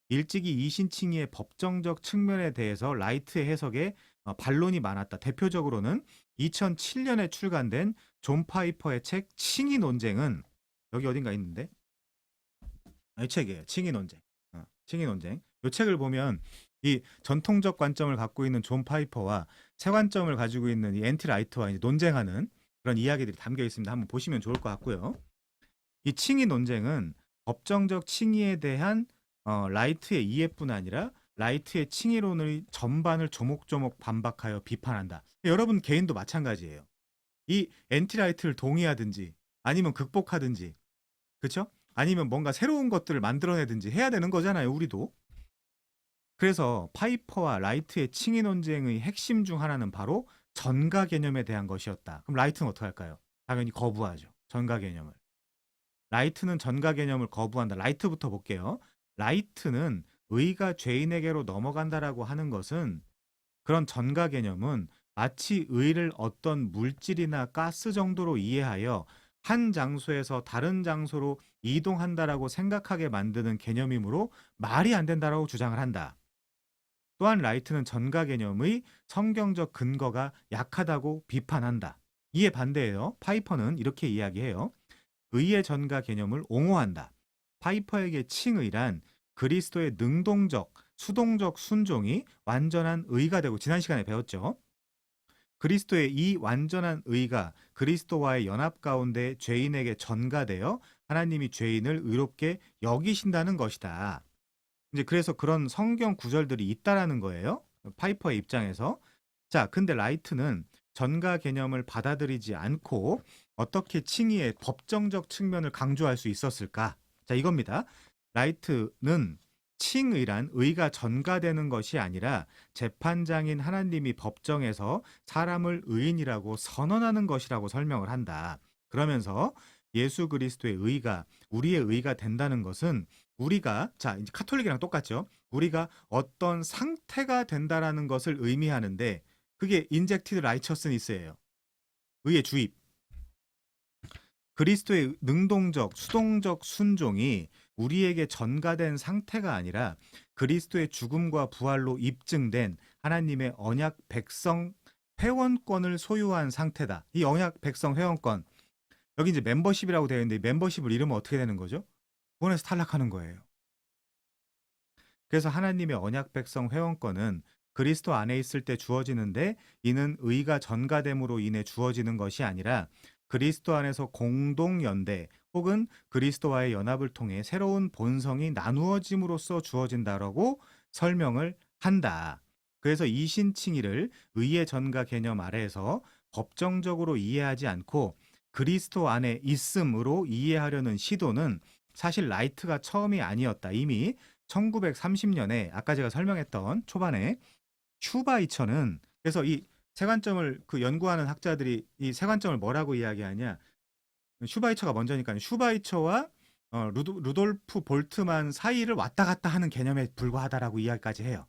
일찍이 이신칭의의 법정적 측면에 대해서 라이트의 해석에 반론이 많았다. 대표적으로는 2007년에 출간된 존 파이퍼의 책 칭의 논쟁은 여기 어딘가 있는데 이 책이에요. 칭의 논쟁. 칭의 논쟁. 이 책을 보면 이 전통적 관점을 갖고 있는 존 파이퍼와 새 관점을 가지고 있는 이 앤티 라이트와 이제 논쟁하는 그런 이야기들이 담겨 있습니다. 한번 보시면 좋을 것 같고요. 이 칭의 논쟁은 법정적 칭의에 대한 라이트의 이해뿐 아니라 라이트의 칭의론의 전반을 조목조목 반박하여 비판한다. 여러분 개인도 마찬가지예요. 이 앤티 라이트를 동의하든지 아니면 극복하든지, 그렇죠? 아니면 뭔가 새로운 것들을 만들어내든지 해야 되는 거잖아요, 우리도. 그래서 파이퍼와 라이트의 칭의 논쟁의 핵심 중 하나는 바로 전가 개념에 대한 것이었다. 그럼 라이트는 어떻게 할까요? 당연히 거부하죠. 전가 개념을. 라이트는 전가 개념을 거부한다. 라이트부터 볼게요. 라이트는 의가 죄인에게로 넘어간다라고 하는 것은 그런 전가 개념은 마치 의를 어떤 물질이나 가스 정도로 이해하여 한 장소에서 다른 장소로 이동한다라고 생각하게 만드는 개념이므로 말이 안 된다라고 주장을 한다. 또한 라이트는 전가 개념의 성경적 근거가 약하다고 비판한다. 이에 반대해요. 파이퍼는 이렇게 이야기해요. 의의 전가 개념을 옹호한다. 파이퍼에게 칭의란 그리스도의 능동적, 수동적 순종이 완전한 의가 되고 지난 시간에 배웠죠. 그리스도의 이 완전한 의가 그리스도와의 연합 가운데 죄인에게 전가되어 하나님이 죄인을 의롭게 여기신다는 것이다. 이제 그래서 그런 성경 구절들이 있다라는 거예요. 파이퍼의 입장에서. 자, 근데 라이트는 전가 개념을 받아들이지 않고 어떻게 칭의의 법정적 측면을 강조할 수 있었을까? 자, 이겁니다. 라이트는 칭의란 의가 전가되는 것이 아니라 재판장인 하나님이 법정에서 사람을 의인이라고 선언하는 것이라고 설명을 한다. 그러면서 예수 그리스도의 의가 우리의 의가 된다는 것은 우리가 자 이제 카톨릭이랑 똑같죠. 우리가 어떤 상태가 된다라는 것을 의미하는데 그게 인젝티드 라이처스니스예요. 의의 주입. 그리스도의 능동적, 수동적 순종이 우리에게 전가된 상태가 아니라 그리스도의 죽음과 부활로 입증된 하나님의 언약 백성 회원권을 소유한 상태다. 이 언약 백성 회원권. 여기 이제 멤버십이라고 되어 있는데 멤버십을 잃으면 어떻게 되는 거죠? 구원에서 탈락하는 거예요. 그래서 하나님의 언약 백성 회원권은 그리스도 안에 있을 때 주어지는데 이는 의가 전가됨으로 인해 주어지는 것이 아니라 그리스도 안에서 공동 연대 혹은 그리스도와의 연합을 통해 새로운 본성이 나누어짐으로써 주어진다라고 설명을 한다. 그래서 이신칭의를 의의 전가 개념 아래에서 법정적으로 이해하지 않고 그리스도 안에 있음으로 이해하려는 시도는 사실 라이트가 처음이 아니었다. 이미 1930년에 아까 제가 설명했던 초반에 슈바이처는 그래서 이 세관점을 그 연구하는 학자들이 이 세관점을 뭐라고 이야기하냐? 슈바이처가 먼저니까요. 슈바이처와 루돌프 볼트만 사이를 왔다 갔다 하는 개념에 불과하다라고 이야기까지 해요.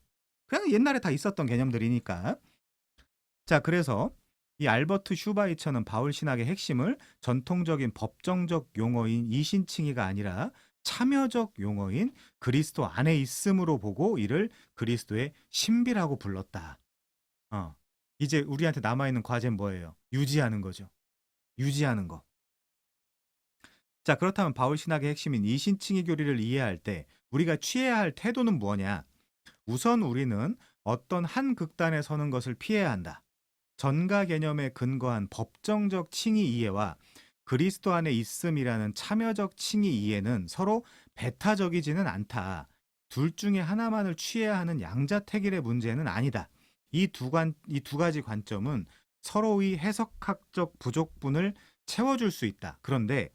그냥 옛날에 다 있었던 개념들이니까. 자, 그래서 이 알버트 슈바이처는 바울 신학의 핵심을 전통적인 법정적 용어인 이신칭의가 아니라 참여적 용어인 그리스도 안에 있음으로 보고 이를 그리스도의 신비라고 불렀다. 이제 우리한테 남아있는 과제는 뭐예요? 유지하는 거죠. 유지하는 거. 자, 그렇다면 바울 신학의 핵심인 이신칭의 교리를 이해할 때 우리가 취해야 할 태도는 뭐냐? 우선 우리는 어떤 한 극단에 서는 것을 피해야 한다. 전가 개념에 근거한 법정적 칭의 이해와 그리스도 안에 있음이라는 참여적 칭의 이해는 서로 배타적이지는 않다. 둘 중에 하나만을 취해야 하는 양자택일의 문제는 아니다. 이 두 가지 관점은 서로의 해석학적 부족분을 채워줄 수 있다. 그런데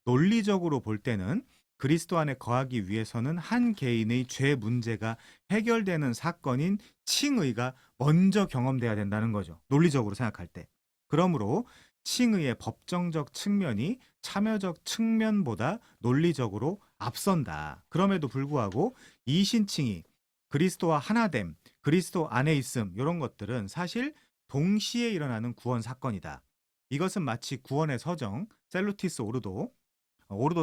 논리적으로 볼 때는 그리스도 안에 거하기 위해서는 한 개인의 죄 문제가 해결되는 사건인 칭의가 먼저 경험돼야 된다는 거죠. 논리적으로 생각할 때. 그러므로 칭의의 법정적 측면이 참여적 측면보다 논리적으로 앞선다. 그럼에도 불구하고 이신칭의, 그리스도와 하나됨, 그리스도 안에 있음 이런 것들은 사실 동시에 일어나는 구원 사건이다. 이것은 마치 구원의 서정, 셀루티스 오르도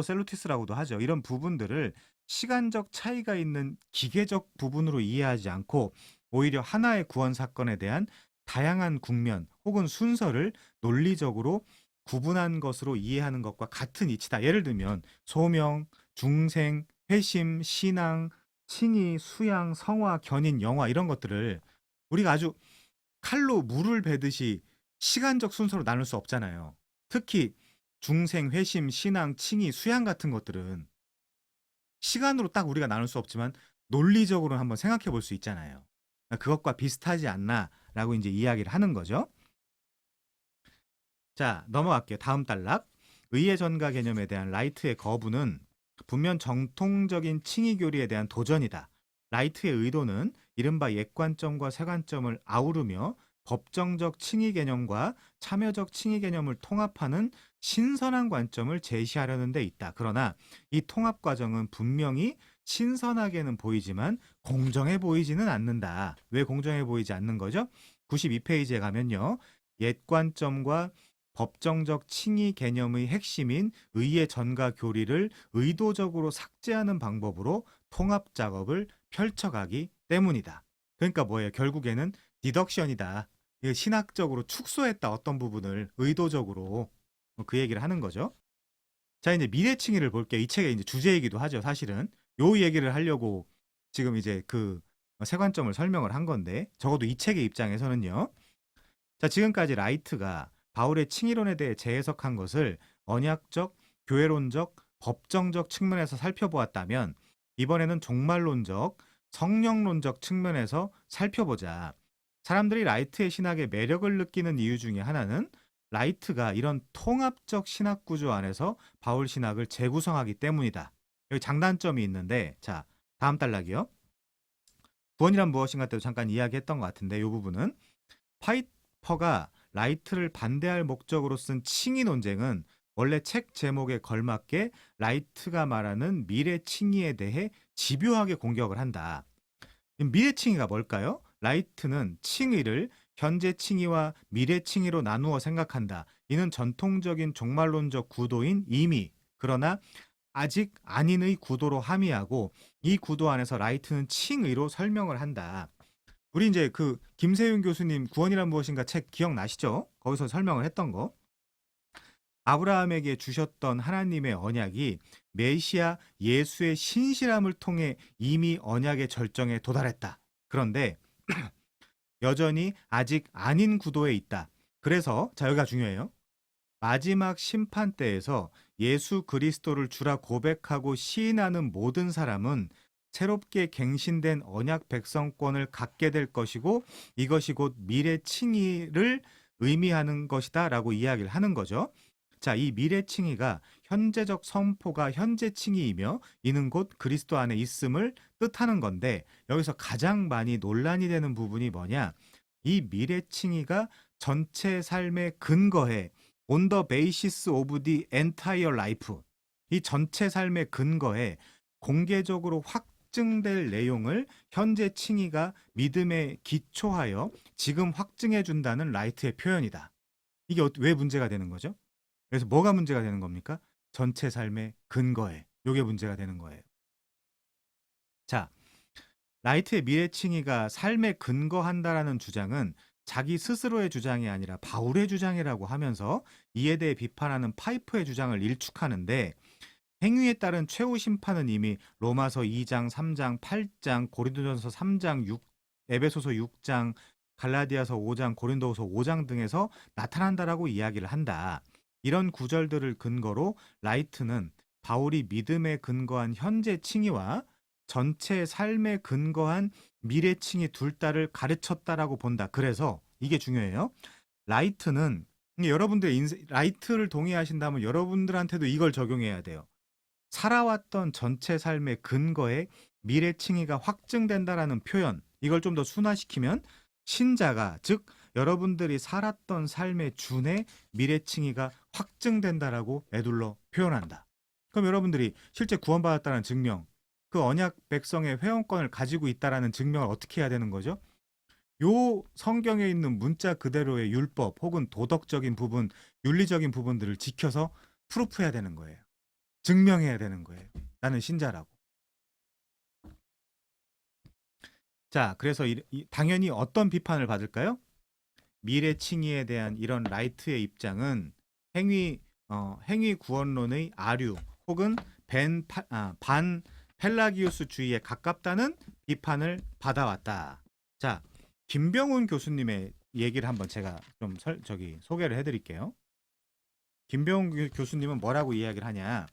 셀루티스라고도 하죠. 이런 부분들을 시간적 차이가 있는 기계적 부분으로 이해하지 않고 오히려 하나의 구원 사건에 대한 다양한 국면 혹은 순서를 논리적으로 구분한 것으로 이해하는 것과 같은 이치다. 예를 들면 소명, 중생, 회심, 신앙, 칭의, 수양, 성화, 견인, 영화 이런 것들을 우리가 아주 칼로 물을 베듯이 시간적 순서로 나눌 수 없잖아요. 특히 중생, 회심, 신앙, 칭의, 수양 같은 것들은 시간으로 딱 우리가 나눌 수 없지만 논리적으로는 한번 생각해 볼 수 있잖아요. 그것과 비슷하지 않나라고 이제 이야기를 하는 거죠. 자, 넘어갈게요. 다음 단락. 의의 전가 개념에 대한 라이트의 거부는 분명 정통적인 칭의 교리에 대한 도전이다. 라이트의 의도는 이른바 옛관점과 새관점을 아우르며 법정적 칭의 개념과 참여적 칭의 개념을 통합하는 신선한 관점을 제시하려는 데 있다. 그러나 이 통합 과정은 분명히 신선하게는 보이지만 공정해 보이지는 않는다. 왜 공정해 보이지 않는 거죠? 92페이지에 가면요. 옛관점과 법정적 칭의 개념의 핵심인 의의 전가 교리를 의도적으로 삭제하는 방법으로 통합 작업을 펼쳐가기 때문이다. 그러니까 뭐예요? 결국에는 디덕션이다. 신학적으로 축소했다. 어떤 부분을 의도적으로 그 얘기를 하는 거죠. 자, 이제 미래칭의를 볼게요. 이 책의 이제 주제이기도 하죠. 사실은 요 얘기를 하려고 지금 이제 그 세관점을 설명을 한 건데 적어도 이 책의 입장에서는요. 자, 지금까지 라이트가 바울의 칭의론에 대해 재해석한 것을 언약적, 교회론적, 법정적 측면에서 살펴보았다면 이번에는 종말론적, 성령론적 측면에서 살펴보자. 사람들이 라이트의 신학의 매력을 느끼는 이유 중에 하나는 라이트가 이런 통합적 신학 구조 안에서 바울 신학을 재구성하기 때문이다. 여기 장단점이 있는데, 자, 다음 단락이요. 구원이란 무엇인가 때도 잠깐 이야기했던 것 같은데 이 부분은 파이퍼가 라이트를 반대할 목적으로 쓴 칭의 논쟁은 원래 책 제목에 걸맞게 라이트가 말하는 미래 칭의에 대해 집요하게 공격을 한다. 미래 칭의가 뭘까요? 라이트는 칭의를 현재 칭의와 미래 칭의로 나누어 생각한다. 이는 전통적인 종말론적 구도인 이미, 그러나 아직 아닌의 구도로 함의하고 이 구도 안에서 라이트는 칭의로 설명을 한다. 우리 이제 그 김세윤 교수님 구원이란 무엇인가 책 기억나시죠? 거기서 설명을 했던 거. 아브라함에게 주셨던 하나님의 언약이 메시아 예수의 신실함을 통해 이미 언약의 절정에 도달했다. 그런데 여전히 아직 아닌 구도에 있다. 그래서 자 여기가 중요해요. 마지막 심판 때에서 예수 그리스도를 주라 고백하고 시인하는 모든 사람은 새롭게 갱신된 언약 백성권을 갖게 될 것이고 이것이 곧 미래 칭의를 의미하는 것이다 라고 이야기를 하는 거죠. 자, 이 미래 칭의가 현재적 선포가 현재 칭의이며 이는 곧 그리스도 안에 있음을 뜻하는 건데 여기서 가장 많이 논란이 되는 부분이 뭐냐? 이 미래 칭의가 전체 삶의 근거에 on the basis of the entire life 이 전체 삶의 근거에 공개적으로 확증될 내용을 현재 칭의가 믿음에 기초하여 지금 확증해 준다는 라이트의 표현이다. 이게 왜 문제가 되는 거죠? 그래서 뭐가 문제가 되는 겁니까? 전체 삶의 근거에. 이게 문제가 되는 거예요. 자, 라이트의 미래 칭의가 삶에 근거한다라는 주장은 자기 스스로의 주장이 아니라 바울의 주장이라고 하면서 이에 대해 비판하는 파이프의 주장을 일축하는데 행위에 따른 최후 심판은 이미 로마서 2장, 3장, 8장, 고린도전서 3장, 에베소서 6장, 갈라디아서 5장, 고린도서 5장 등에서 나타난다라고 이야기를 한다. 이런 구절들을 근거로 라이트는 바울이 믿음에 근거한 현재 칭의와 전체 삶에 근거한 미래 칭의 둘 다를 가르쳤다라고 본다. 그래서 이게 중요해요. 라이트는 여러분들 라이트를 동의하신다면 여러분들한테도 이걸 적용해야 돼요. 살아왔던 전체 삶의 근거에 미래 칭의가 확증된다라는 표현, 이걸 좀 더 순화시키면 신자가, 즉 여러분들이 살았던 삶의 준에 미래 칭의가 확증된다라고 에둘러 표현한다. 그럼 여러분들이 실제 구원받았다는 증명, 그 언약 백성의 회원권을 가지고 있다라는 증명을 어떻게 해야 되는 거죠? 요 성경에 있는 문자 그대로의 율법 혹은 도덕적인 부분, 윤리적인 부분들을 지켜서 프루프해야 되는 거예요. 증명해야 되는 거예요. 나는 신자라고. 자, 그래서 당연히 어떤 비판을 받을까요? 미래 칭의에 대한 이런 라이트의 입장은 행위 구원론의 아류 혹은 반 펠라기우스주의에 가깝다는 비판을 받아왔다. 자, 김병훈 교수님의 얘기를 한번 제가 좀 소개를 해드릴게요. 김병훈 교수님은 뭐라고 이야기를 하냐?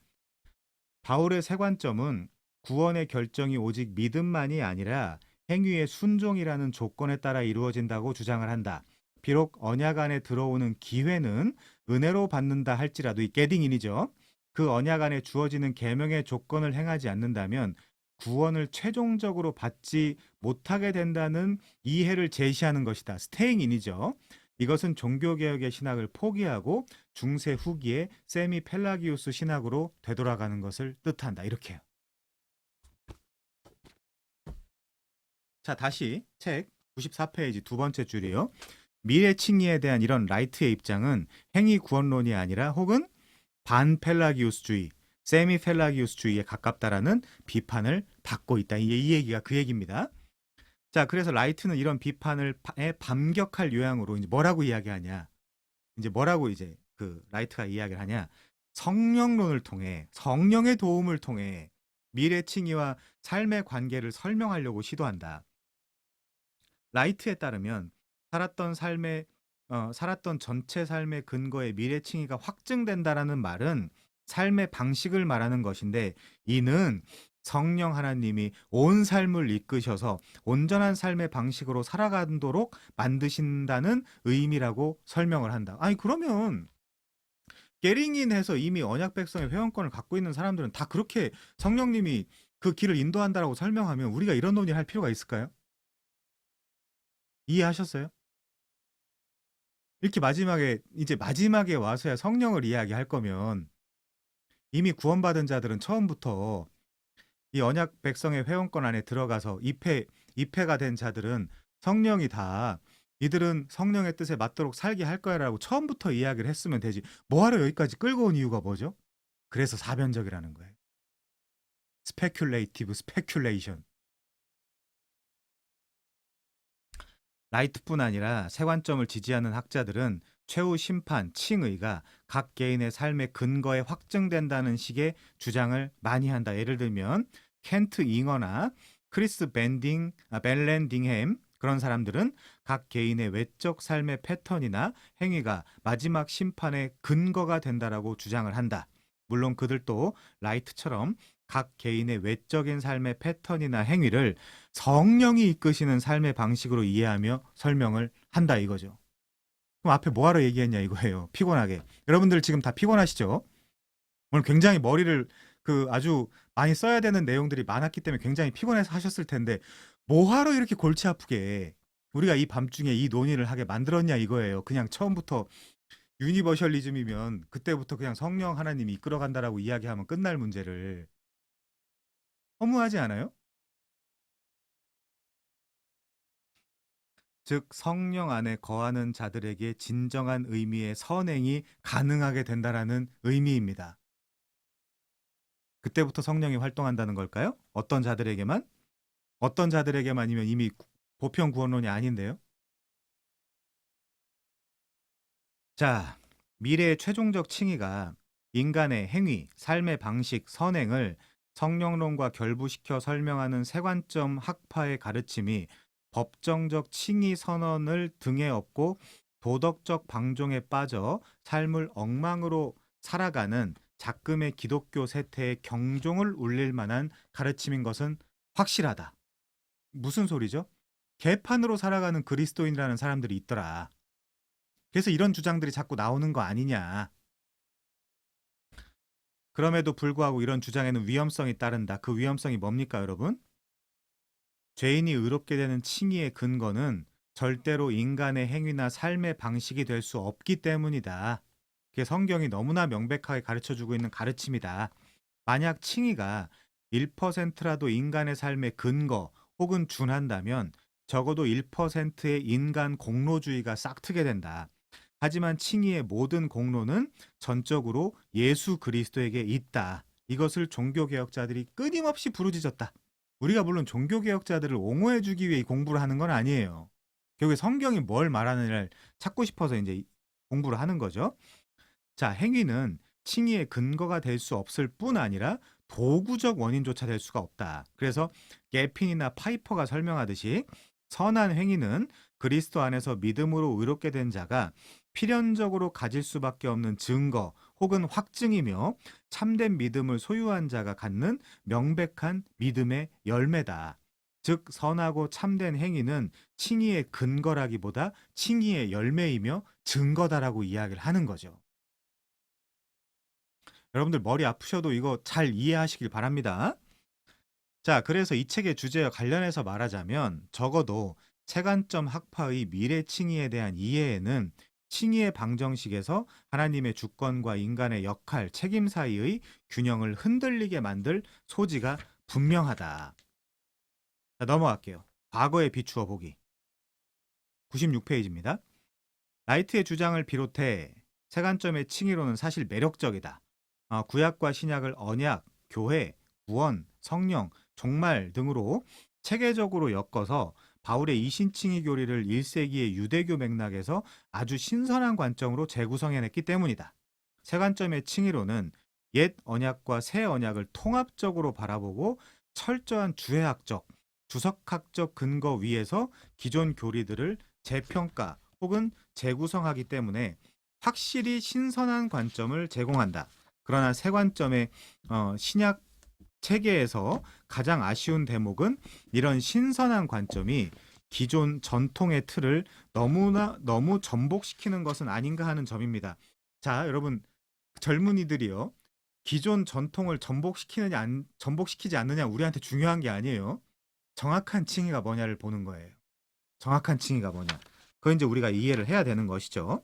바울의 세 관점은 구원의 결정이 오직 믿음만이 아니라 행위의 순종이라는 조건에 따라 이루어진다고 주장을 한다. 비록 언약 안에 들어오는 기회는 은혜로 받는다 할지라도 이 게딩인이죠. 그 언약 안에 주어지는 계명의 조건을 행하지 않는다면 구원을 최종적으로 받지 못하게 된다는 이해를 제시하는 것이다. 스테잉인이죠. 이것은 종교개혁의 신학을 포기하고 중세 후기에 세미 펠라기우스 신학으로 되돌아가는 것을 뜻한다. 이렇게요. 자, 다시 책 94페이지 두 번째 줄이요. 미래 칭의에 대한 이런 라이트의 입장은 행위 구원론이 아니라 혹은 반펠라기우스주의, 세미 펠라기우스주의에 가깝다라는 비판을 받고 있다. 이 얘기가 그 얘기입니다. 자, 그래서 라이트는 이런 비판을 반격할 요양으로 이제 뭐라고 이야기하냐? 이제 뭐라고 이제 그 라이트가 이야기를 하냐? 성령론을 통해 성령의 도움을 통해 미래 칭의와 삶의 관계를 설명하려고 시도한다. 라이트에 따르면 살았던 전체 삶의 근거에 미래 칭의가 확증된다라는 말은 삶의 방식을 말하는 것인데 이는 성령 하나님이 온 삶을 이끄셔서 온전한 삶의 방식으로 살아가도록 만드신다는 의미라고 설명을 한다. 아니 그러면 게링인해서 이미 언약 백성의 회원권을 갖고 있는 사람들은 다 그렇게 성령님이 그 길을 인도한다라고 설명하면 우리가 이런 논의를 할 필요가 있을까요? 이해하셨어요? 이렇게 마지막에 와서야 성령을 이야기할 거면 이미 구원받은 자들은 처음부터 이 언약 백성의 회원권 안에 들어가서 입회가 된 자들은 성령이 다 이들은 성령의 뜻에 맞도록 살게 할 거야라고 처음부터 이야기를 했으면 되지. 뭐하러 여기까지 끌고 온 이유가 뭐죠? 그래서 사변적이라는 거예요. 스페큘레이티브 스페큘레이션. 라이트뿐 아니라 세관점을 지지하는 학자들은 최후 심판, 칭의가 각 개인의 삶의 근거에 확증된다는 식의 주장을 많이 한다. 예를 들면 켄트 잉어나 크리스 벨렌딩햄 그런 사람들은 각 개인의 외적 삶의 패턴이나 행위가 마지막 심판의 근거가 된다라고 주장을 한다. 물론 그들도 라이트처럼 각 개인의 외적인 삶의 패턴이나 행위를 성령이 이끄시는 삶의 방식으로 이해하며 설명을 한다 이거죠. 그럼 앞에 뭐하러 얘기했냐 이거예요. 피곤하게. 여러분들 지금 다 피곤하시죠? 오늘 굉장히 머리를 아주 많이 써야 되는 내용들이 많았기 때문에 굉장히 피곤해서 하셨을 텐데 뭐하러 이렇게 골치 아프게 우리가 이 밤중에 이 논의를 하게 만들었냐 이거예요. 그냥 처음부터 유니버셜리즘이면 그때부터 그냥 성령 하나님이 이끌어간다라고 이야기하면 끝날 문제를 허무하지 않아요? 즉 성령 안에 거하는 자들에게 진정한 의미의 선행이 가능하게 된다라는 의미입니다. 그때부터 성령이 활동한다는 걸까요? 어떤 자들에게만? 어떤 자들에게만이면 이미 보편 구원론이 아닌데요. 자, 미래의 최종적 칭의가 인간의 행위, 삶의 방식, 선행을 성령론과 결부시켜 설명하는 세관점 학파의 가르침이 법정적 칭의 선언을 등에 업고 도덕적 방종에 빠져 삶을 엉망으로 살아가는 작금의 기독교 세태의 경종을 울릴 만한 가르침인 것은 확실하다. 무슨 소리죠? 개판으로 살아가는 그리스도인이라는 사람들이 있더라. 그래서 이런 주장들이 자꾸 나오는 거 아니냐. 그럼에도 불구하고 이런 주장에는 위험성이 따른다. 그 위험성이 뭡니까, 여러분? 죄인이 의롭게 되는 칭의의 근거는 절대로 인간의 행위나 삶의 방식이 될 수 없기 때문이다. 그게 성경이 너무나 명백하게 가르쳐주고 있는 가르침이다. 만약 칭의가 1%라도 인간의 삶의 근거 혹은 준한다면 적어도 1%의 인간 공로주의가 싹트게 된다. 하지만 칭의의 모든 공로는 전적으로 예수 그리스도에게 있다. 이것을 종교개혁자들이 끊임없이 부르짖었다. 우리가 물론 종교개혁자들을 옹호해주기 위해 이 공부를 하는 건 아니에요. 결국에 성경이 뭘 말하느냐를 찾고 싶어서 이제 공부를 하는 거죠. 자, 행위는 칭의의 근거가 될 수 없을 뿐 아니라 도구적 원인조차 될 수가 없다. 그래서 게핀이나 파이퍼가 설명하듯이 선한 행위는 그리스도 안에서 믿음으로 의롭게 된 자가 필연적으로 가질 수밖에 없는 증거 혹은 확증이며 참된 믿음을 소유한 자가 갖는 명백한 믿음의 열매다. 즉 선하고 참된 행위는 칭의의 근거라기보다 칭의의 열매이며 증거다라고 이야기를 하는 거죠. 여러분들 머리 아프셔도 이거 잘 이해하시길 바랍니다. 자, 그래서 이 책의 주제와 관련해서 말하자면 적어도 세관점 학파의 미래 칭의에 대한 이해에는 칭의의 방정식에서 하나님의 주권과 인간의 역할, 책임 사이의 균형을 흔들리게 만들 소지가 분명하다. 자, 넘어갈게요. 과거에 비추어 보기. 96페이지입니다. 라이트의 주장을 비롯해 세관점의 칭의로는 사실 매력적이다. 구약과 신약을 언약, 교회, 구원, 성령, 종말 등으로 체계적으로 엮어서 바울의 이신칭의 교리를 1세기의 유대교 맥락에서 아주 신선한 관점으로 재구성해냈기 때문이다. 세관점의 칭의로는 옛 언약과 새 언약을 통합적으로 바라보고 철저한 주해학적, 주석학적 근거 위에서 기존 교리들을 재평가 혹은 재구성하기 때문에 확실히 신선한 관점을 제공한다. 그러나 세 관점의 신약 체계에서 가장 아쉬운 대목은 이런 신선한 관점이 기존 전통의 틀을 너무 전복시키는 것은 아닌가 하는 점입니다. 자, 여러분 젊은이들이요. 기존 전통을 전복시키느냐 전복시키지 않느냐 우리한테 중요한 게 아니에요. 정확한 칭의가 뭐냐를 보는 거예요. 정확한 칭의가 뭐냐. 그거 이제 우리가 이해를 해야 되는 것이죠.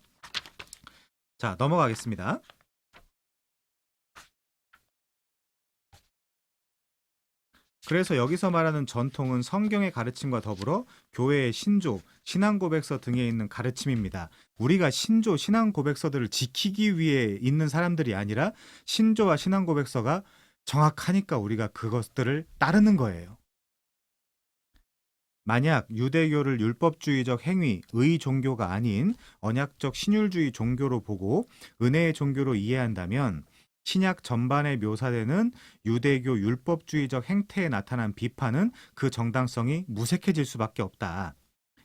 자, 넘어가겠습니다. 그래서 여기서 말하는 전통은 성경의 가르침과 더불어 교회의 신조, 신앙고백서 등에 있는 가르침입니다. 우리가 신조, 신앙고백서들을 지키기 위해 있는 사람들이 아니라 신조와 신앙고백서가 정확하니까 우리가 그것들을 따르는 거예요. 만약 유대교를 율법주의적 행위, 의 종교가 아닌 언약적 신율주의 종교로 보고 은혜의 종교로 이해한다면 신약 전반에 묘사되는 유대교 율법주의적 행태에 나타난 비판은 그 정당성이 무색해질 수밖에 없다.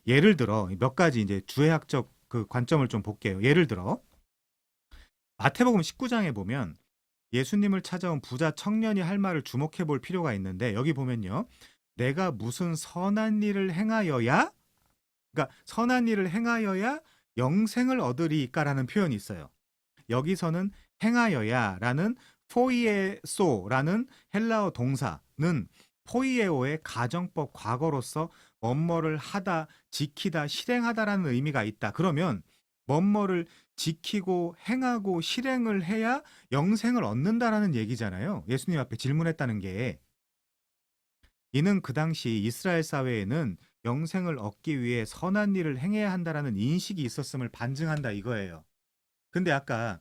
예를 들어 몇 가지 이제 주해학적 그 관점을 좀 볼게요. 예를 들어 마태복음 19장에 보면 예수님을 찾아온 부자 청년이 할 말을 주목해 볼 필요가 있는데 여기 보면요. 내가 무슨 선한 일을 행하여야 그러니까 선한 일을 행하여야 영생을 얻으리까라는 표현이 있어요. 여기서는 행하여야라는 포이에소라는 헬라어 동사는 포이에오의 가정법 과거로서 뭐뭐를 하다, 지키다, 실행하다라는 의미가 있다. 그러면 뭐뭐를 지키고 행하고 실행을 해야 영생을 얻는다라는 얘기잖아요. 예수님 앞에 질문했다는 게. 이는 그 당시 이스라엘 사회에는 영생을 얻기 위해 선한 일을 행해야 한다라는 인식이 있었음을 반증한다 이거예요. 근데 아까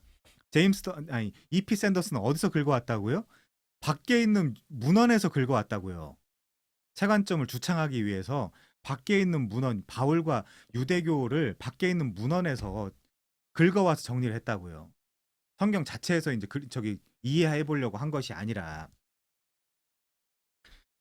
이피 샌더스는 어디서 긁어왔다고요? 밖에 있는 문헌에서 긁어왔다고요. 세관점을 주창하기 위해서 밖에 있는 문헌, 바울과 유대교를 밖에 있는 문헌에서 긁어와서 정리를 했다고요. 성경 자체에서 이제 이해해 보려고 한 것이 아니라.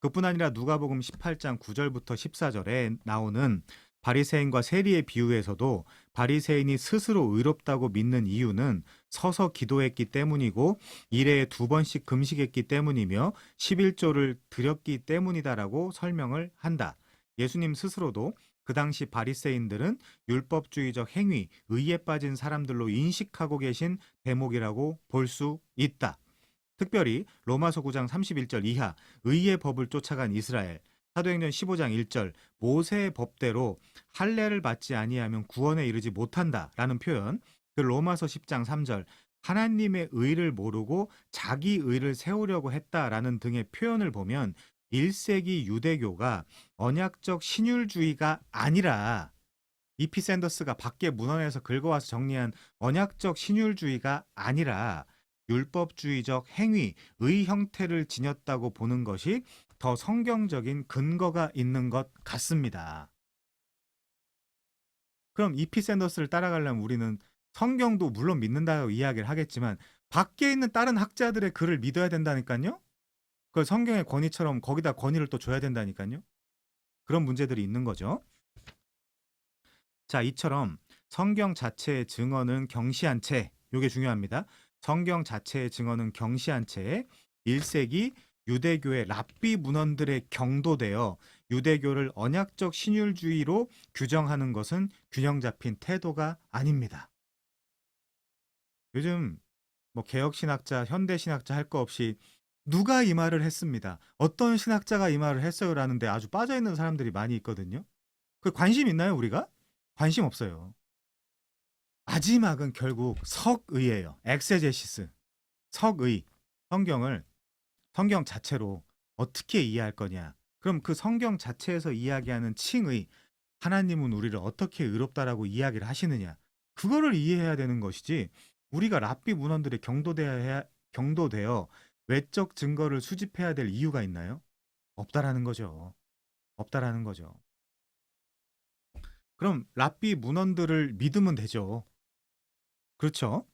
그뿐 아니라 누가복음 18장 9절부터 14절에 나오는 바리새인과 세리의 비유에서도 바리새인이 스스로 의롭다고 믿는 이유는 서서 기도했기 때문이고 일회에 2번씩 금식했기 때문이며 11조를 드렸기 때문이다라고 설명을 한다. 예수님 스스로도 그 당시 바리새인들은 율법주의적 행위, 의에 빠진 사람들로 인식하고 계신 대목이라고 볼 수 있다. 특별히 로마서 9장 31절 이하 의의 법을 쫓아간 이스라엘, 사도행전 15장 1절 모세의 법대로 할례를 받지 아니하면 구원에 이르지 못한다라는 표현, 그 로마서 10장 3절 하나님의 의를 모르고 자기 의를 세우려고 했다라는 등의 표현을 보면 1세기 유대교가 언약적 신율주의가 아니라 이피 샌더스가 밖에 문헌에서 긁어와서 정리한 언약적 신율주의가 아니라 율법주의적 행위, 의 형태를 지녔다고 보는 것이 더 성경적인 근거가 있는 것 같습니다. 그럼 이피 샌더스를 따라가려면 우리는 성경도 물론 믿는다고 이야기를 하겠지만 밖에 있는 다른 학자들의 글을 믿어야 된다니까요. 그 성경의 권위처럼 거기다 권위를 또 줘야 된다니까요. 그런 문제들이 있는 거죠. 자, 이처럼 성경 자체의 증언은 경시한 채, 이게 중요합니다. 성경 자체의 증언은 경시한 채 1세기 유대교의 랍비 문헌들에 경도되어 유대교를 언약적 신율주의로 규정하는 것은 균형 잡힌 태도가 아닙니다. 요즘 뭐 개혁신학자, 현대신학자 할 거 없이 누가 이 말을 했습니다. 어떤 신학자가 이 말을 했어요라는데 아주 빠져있는 사람들이 많이 있거든요. 그 관심 있나요, 우리가? 관심 없어요. 마지막은 결국 석의예요. 엑세제시스. 석의. 성경 자체로 어떻게 이해할 거냐. 그럼 그 성경 자체에서 이야기하는 칭의, 하나님은 우리를 어떻게 의롭다라고 이야기를 하시느냐. 그거를 이해해야 되는 것이지 우리가 랍비 문헌들에 경도되어 외적 증거를 수집해야 될 이유가 있나요? 없다라는 거죠. 없다라는 거죠. 그럼 랍비 문헌들을 믿으면 되죠. 그렇죠?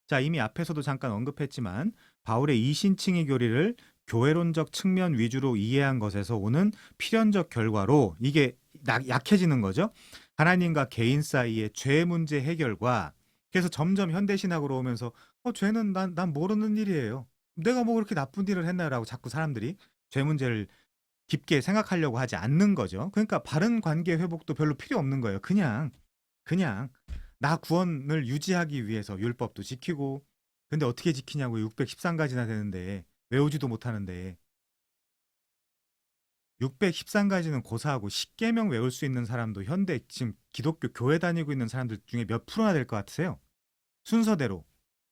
자, 이미 앞에서도 잠깐 언급했지만 바울의 이신칭의 교리를 교회론적 측면 위주로 이해한 것에서 오는 필연적 결과로 이게 약해지는 거죠. 하나님과 개인 사이의 죄 문제 해결과 그래서 점점 현대신학으로 오면서 죄는 난 모르는 일이에요. 내가 뭐 그렇게 나쁜 일을 했나라고 자꾸 사람들이 죄 문제를 깊게 생각하려고 하지 않는 거죠. 그러니까 바른 관계 회복도 별로 필요 없는 거예요. 그냥 나 구원을 유지하기 위해서 율법도 지키고 근데 어떻게 지키냐고요. 613가지나 되는데 외우지도 못하는데. 613가지는 고사하고 10계명 외울 수 있는 사람도 현대 지금 기독교 교회 다니고 있는 사람들 중에 몇 프로나 될 것 같으세요? 순서대로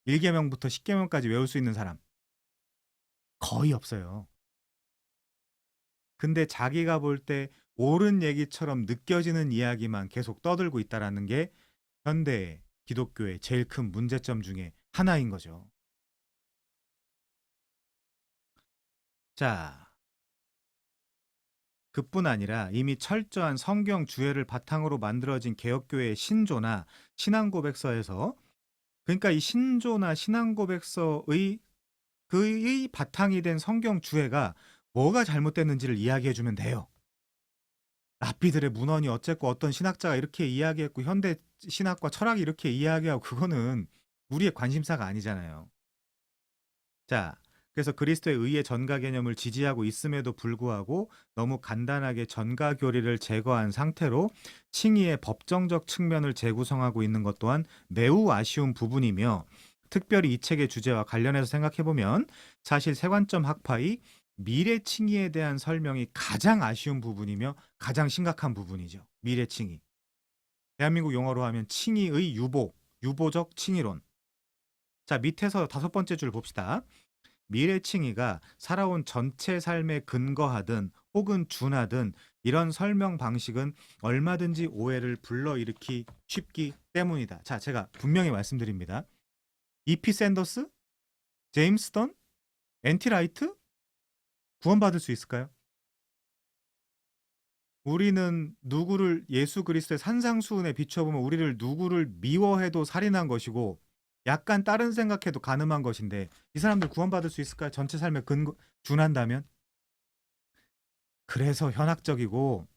1계명부터 10계명까지 외울 수 있는 사람 거의 없어요. 근데 자기가 볼 때 옳은 얘기처럼 느껴지는 이야기만 계속 떠들고 있다라는 게 현대 기독교의 제일 큰 문제점 중에 하나인 거죠. 자, 그뿐 아니라 이미 철저한 성경 주해를 바탕으로 만들어진 개혁교회의 신조나 신앙고백서에서, 그러니까 이 신조나 신앙고백서의 그의 바탕이 된 성경 주해가 뭐가 잘못됐는지를 이야기해 주면 돼요. 랍비들의 문헌이 어쨌고 어떤 신학자가 이렇게 이야기했고 현대 신학과 철학이 이렇게 이야기하고, 그거는 우리의 관심사가 아니잖아요. 자, 그래서 그리스도의 의의 전가 개념을 지지하고 있음에도 불구하고 너무 간단하게 전가 교리를 제거한 상태로 칭의의 법정적 측면을 재구성하고 있는 것 또한 매우 아쉬운 부분이며, 특별히 이 책의 주제와 관련해서 생각해보면 사실 세관점 학파의 미래 칭의에 대한 설명이 가장 아쉬운 부분이며 가장 심각한 부분이죠. 미래 칭의. 대한민국 용어로 하면 칭의의 유보, 유보적 칭의론. 자, 밑에서 5번째 줄 봅시다. 미래칭의가 살아온 전체 삶에 근거하든 혹은 준하든 이런 설명 방식은 얼마든지 오해를 불러일으키기 쉽기 때문이다. 자, 제가 분명히 말씀드립니다. 이피 샌더스, 제임스 던, 엔티 라이트 구원받을 수 있을까요? 우리는 누구를 예수 그리스도의 산상수훈에 비춰보면 우리를 누구를 미워해도 살인한 것이고 약간 다른 생각해도 간음한 것인데, 이 사람들 구원받을 수 있을까요? 전체 삶에 근거 준한다면? 그래서 현학적이고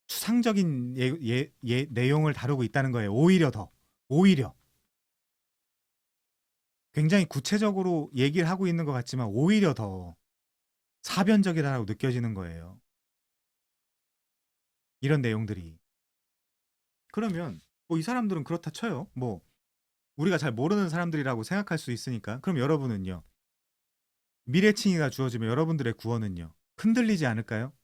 추상적인 내용을 다루고 있다는 거예요. 오히려 굉장히 구체적으로 얘기를 하고 있는 것 같지만 오히려 더 사변적이라고 느껴지는 거예요. 이런 내용들이. 그러면 뭐 이 사람들은 그렇다 쳐요. 뭐 우리가 잘 모르는 사람들이라고 생각할 수 있으니까. 그럼 여러분은요, 미래칭의가 주어지면 여러분들의 구원은요, 흔들리지 않을까요?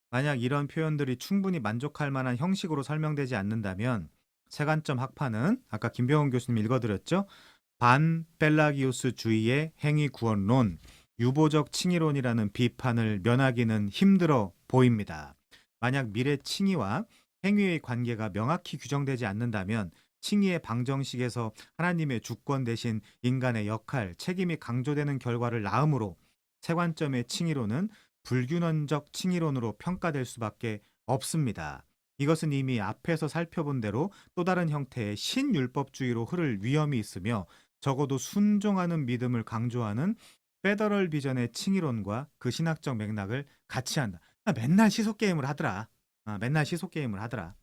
만약 이런 표현들이 충분히 만족할 만한 형식으로 설명되지 않는다면 세관점 학파는 아까 김병훈 교수님 읽어드렸죠? 반펠라기우스주의의 행위구원론, 유보적 칭의론이라는 비판을 면하기는 힘들어 보입니다. 만약 미래 칭의와 행위의 관계가 명확히 규정되지 않는다면 칭의의 방정식에서 하나님의 주권 대신 인간의 역할, 책임이 강조되는 결과를 낳으므로 세관점의 칭의론은 불균형적 칭의론으로 평가될 수밖에 없습니다. 이것은 이미 앞에서 살펴본 대로 또 다른 형태의 신율법주의로 흐를 위험이 있으며 적어도 순종하는 믿음을 강조하는 페더럴 비전의 칭의론과 그 신학적 맥락을 같이 한다. 맨날 시속 게임을 하더라. 맨날 시속 게임을 하더라.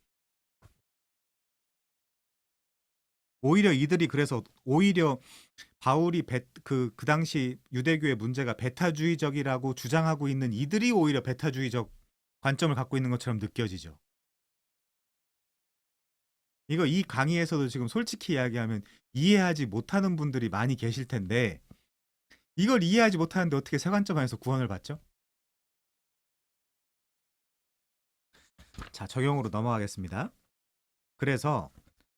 오히려 이들이 그래서 오히려 바울이 그 당시 유대교의 문제가 베타주의적이라고 주장하고 있는 이들이 오히려 베타주의적 관점을 갖고 있는 것처럼 느껴지죠. 이거 이 강의에서도 지금 솔직히 이야기하면 이해하지 못하는 분들이 많이 계실 텐데, 이걸 이해하지 못하는데 어떻게 세관점 안에서 구원을 받죠? 자, 적용으로 넘어가겠습니다. 그래서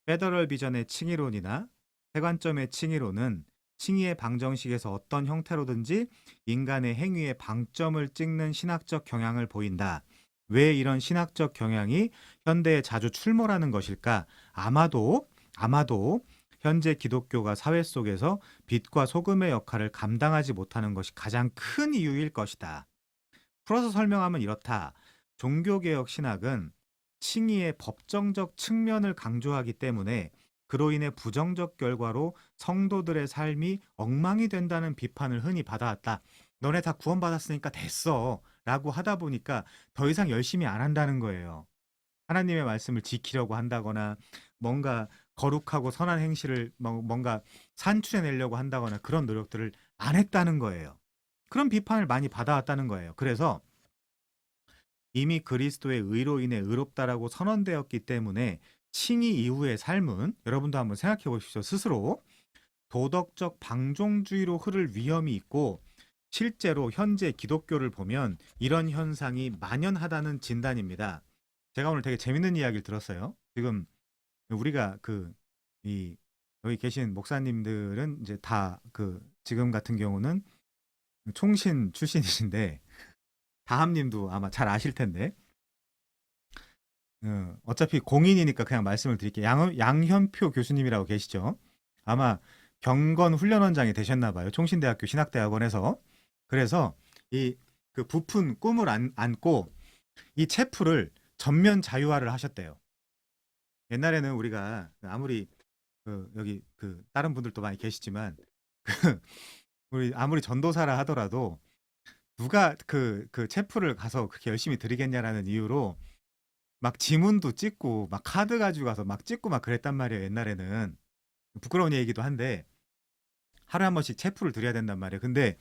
페더럴 비전의 칭의론이나 세관점의 칭의론은 칭의의 방정식에서 어떤 형태로든지 인간의 행위에 방점을 찍는 신학적 경향을 보인다. 왜 이런 신학적 경향이 현대에 자주 출몰하는 것일까? 아마도 현재 기독교가 사회 속에서 빛과 소금의 역할을 감당하지 못하는 것이 가장 큰 이유일 것이다. 풀어서 설명하면 이렇다. 종교개혁 신학은 칭의의 법정적 측면을 강조하기 때문에 그로 인해 부정적 결과로 성도들의 삶이 엉망이 된다는 비판을 흔히 받아왔다. 너네 다 구원받았으니까 됐어 라고 하다 보니까 더 이상 열심히 안 한다는 거예요. 하나님의 말씀을 지키려고 한다거나 뭔가 거룩하고 선한 행실을 뭔가 산출해내려고 한다거나 그런 노력들을 안 했다는 거예요. 그런 비판을 많이 받아왔다는 거예요. 그래서 이미 그리스도의 의로 인해 의롭다라고 선언되었기 때문에 칭의 이후의 삶은 여러분도 한번 생각해 보십시오. 스스로 도덕적 방종주의로 흐를 위험이 있고 실제로 현재 기독교를 보면 이런 현상이 만연하다는 진단입니다. 제가 오늘 되게 재밌는 이야기를 들었어요. 지금 우리가 이 여기 계신 목사님들은 이제 다 지금 같은 경우는 총신 출신이신데 다함님도 아마 잘 아실 텐데 어차피 공인이니까 그냥 말씀을 드릴게요. 양현표 교수님이라고 계시죠. 아마 경건 훈련원장이 되셨나 봐요. 총신대학교 신학대학원에서. 그래서 이 부푼 꿈을 안고 이 체프를 전면 자유화를 하셨대요. 옛날에는 우리가 아무리 여기 다른 분들도 많이 계시지만 우리 아무리 전도사라 하더라도 누가 체프를 가서 그렇게 열심히 드리겠냐라는 이유로 막 지문도 찍고 막 카드 가지고 가서 막 찍고 막 그랬단 말이에요. 옛날에는 부끄러운 얘기도 한데 하루에 한 번씩 체프를 드려야 된단 말이에요. 근데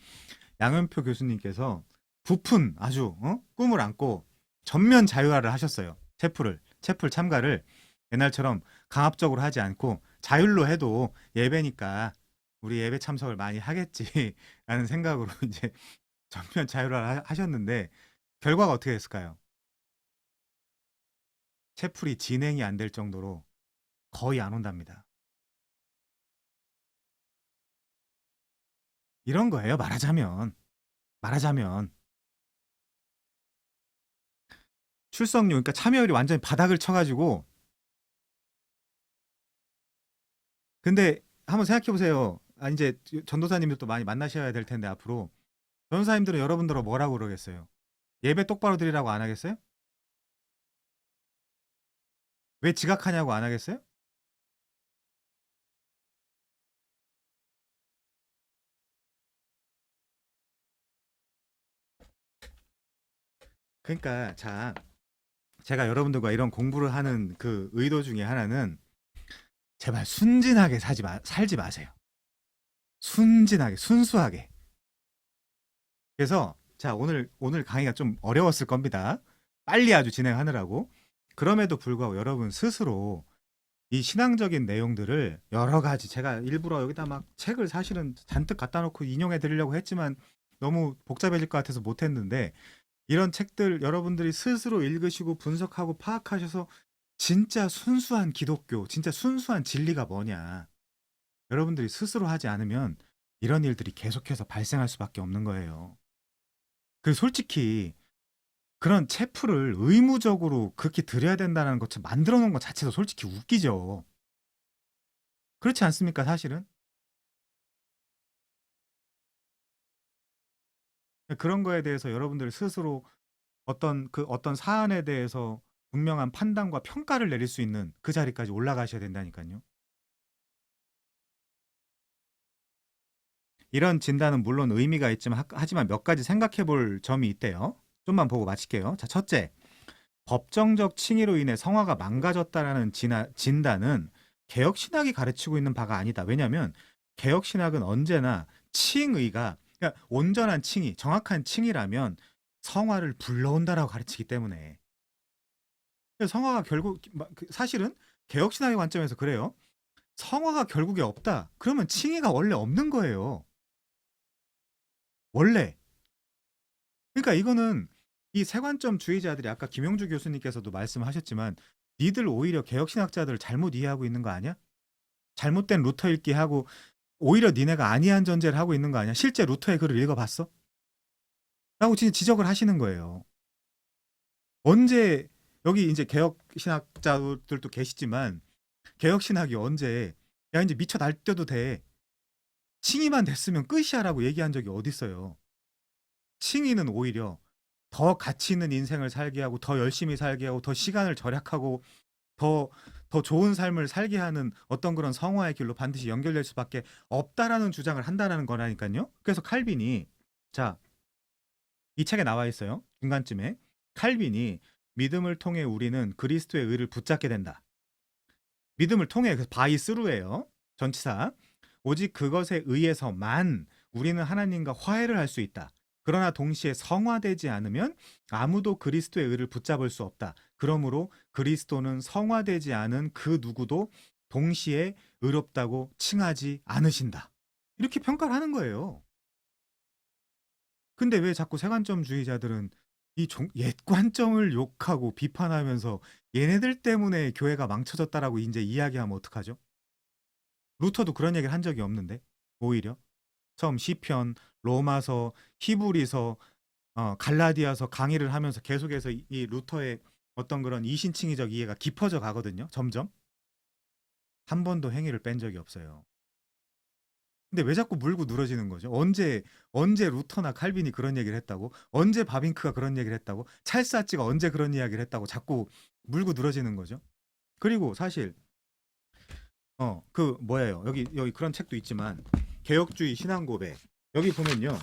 양현표 교수님께서 부푼 아주 꿈을 안고 전면 자유화를 하셨어요. 체플 참가를 옛날처럼 강압적으로 하지 않고 자율로 해도 예배니까 우리 예배 참석을 많이 하겠지라는 생각으로 이제 전면 자율화를 하셨는데 결과가 어떻게 됐을까요? 채플이 진행이 안 될 정도로 거의 안 온답니다. 이런 거예요. 말하자면 출석률 그러니까 참여율이 완전히 바닥을 쳐가지고 근데 한번 생각해 보세요. 이제 전도사님들도 많이 만나셔야 될 텐데 앞으로 전도사님들은 여러분들은 뭐라고 그러겠어요? 예배 똑바로 드리라고 안 하겠어요? 왜 지각하냐고 안 하겠어요? 그러니까 자, 제가 여러분들과 이런 공부를 하는 그 의도 중에 하나는 제발 순진하게 살지 마세요. 순진하게, 순수하게. 그래서 자, 오늘 강의가 좀 어려웠을 겁니다. 빨리 아주 진행하느라고. 그럼에도 불구하고 여러분 스스로 이 신앙적인 내용들을 여러 가지 제가 일부러 여기다 막 책을 사실은 잔뜩 갖다 놓고 인용해 드리려고 했지만 너무 복잡해질 것 같아서 못 했는데 이런 책들 여러분들이 스스로 읽으시고 분석하고 파악하셔서 진짜 순수한 기독교, 진짜 순수한 진리가 뭐냐. 여러분들이 스스로 하지 않으면 이런 일들이 계속해서 발생할 수밖에 없는 거예요. 그 솔직히 그런 체프를 의무적으로 그렇게 드려야 된다는 것 만들어 놓은 것 자체도 솔직히 웃기죠. 그렇지 않습니까, 사실은? 그런 거에 대해서 여러분들 스스로 어떤 사안에 대해서 분명한 판단과 평가를 내릴 수 있는 그 자리까지 올라가셔야 된다니까요. 이런 진단은 물론 의미가 있지만 하지만 몇 가지 생각해 볼 점이 있대요. 좀만 보고 마칠게요. 자, 첫째. 법정적 칭의로 인해 성화가 망가졌다라는 진단은 개혁신학이 가르치고 있는 바가 아니다. 왜냐하면 개혁신학은 언제나 칭의가 그러니까 온전한 칭의, 정확한 칭의라면 성화를 불러온다라고 가르치기 때문에 성화가 결국 사실은 개혁신학의 관점에서 그래요. 성화가 결국에 없다. 그러면 칭의가 원래 없는 거예요. 원래. 그러니까 이거는 이 세관점주의자들이 아까 김용주 교수님께서도 말씀하셨지만 니들 오히려 개혁신학자들을 잘못 이해하고 있는 거 아니야? 잘못된 루터 읽기 하고 오히려 니네가 아니한 전제를 하고 있는 거 아니야? 실제 루터의 글을 읽어봤어? 라고 진짜 지적을 하시는 거예요. 언제 여기 이제 개혁신학자들도 계시지만 개혁신학이 언제 야 이제 미쳐 날뛰어도 돼. 칭의만 됐으면 끝이야라고 얘기한 적이 어디 있어요. 칭의는 오히려 더 가치 있는 인생을 살게 하고 더 열심히 살게 하고 더 시간을 절약하고 더 좋은 삶을 살게 하는 어떤 그런 성화의 길로 반드시 연결될 수밖에 없다라는 주장을 한다라는 거라니까요. 그래서 칼빈이 자, 이 책에 나와 있어요. 중간쯤에 칼빈이 믿음을 통해 우리는 그리스도의 의를 붙잡게 된다. 믿음을 통해 그래서 바이 스루예요. 전치사. 오직 그것에 의해서만 우리는 하나님과 화해를 할 수 있다. 그러나 동시에 성화되지 않으면 아무도 그리스도의 의를 붙잡을 수 없다. 그러므로 그리스도는 성화되지 않은 그 누구도 동시에 의롭다고 칭하지 않으신다. 이렇게 평가를 하는 거예요. 근데 왜 자꾸 세관점주의자들은 이 옛 관점을 욕하고 비판하면서 얘네들 때문에 교회가 망쳐졌다라고 이제 이야기하면 어떡하죠? 루터도 그런 얘기를 한 적이 없는데 오히려 처음 시편, 로마서, 히브리서, 갈라디아서 강의를 하면서 계속해서 이 루터의 어떤 그런 이신칭의적 이해가 깊어져 가거든요. 점점 한 번도 행위를 뺀 적이 없어요. 근데 왜 자꾸 물고 늘어지는 거죠? 언제 루터나 칼빈이 그런 얘기를 했다고? 언제 바빙크가 그런 얘기를 했다고? 찰스 아치가 언제 그런 이야기를 했다고 자꾸 물고 늘어지는 거죠? 그리고 사실 그 뭐예요? 여기 그런 책도 있지만 개혁주의 신앙 고백 여기 보면요.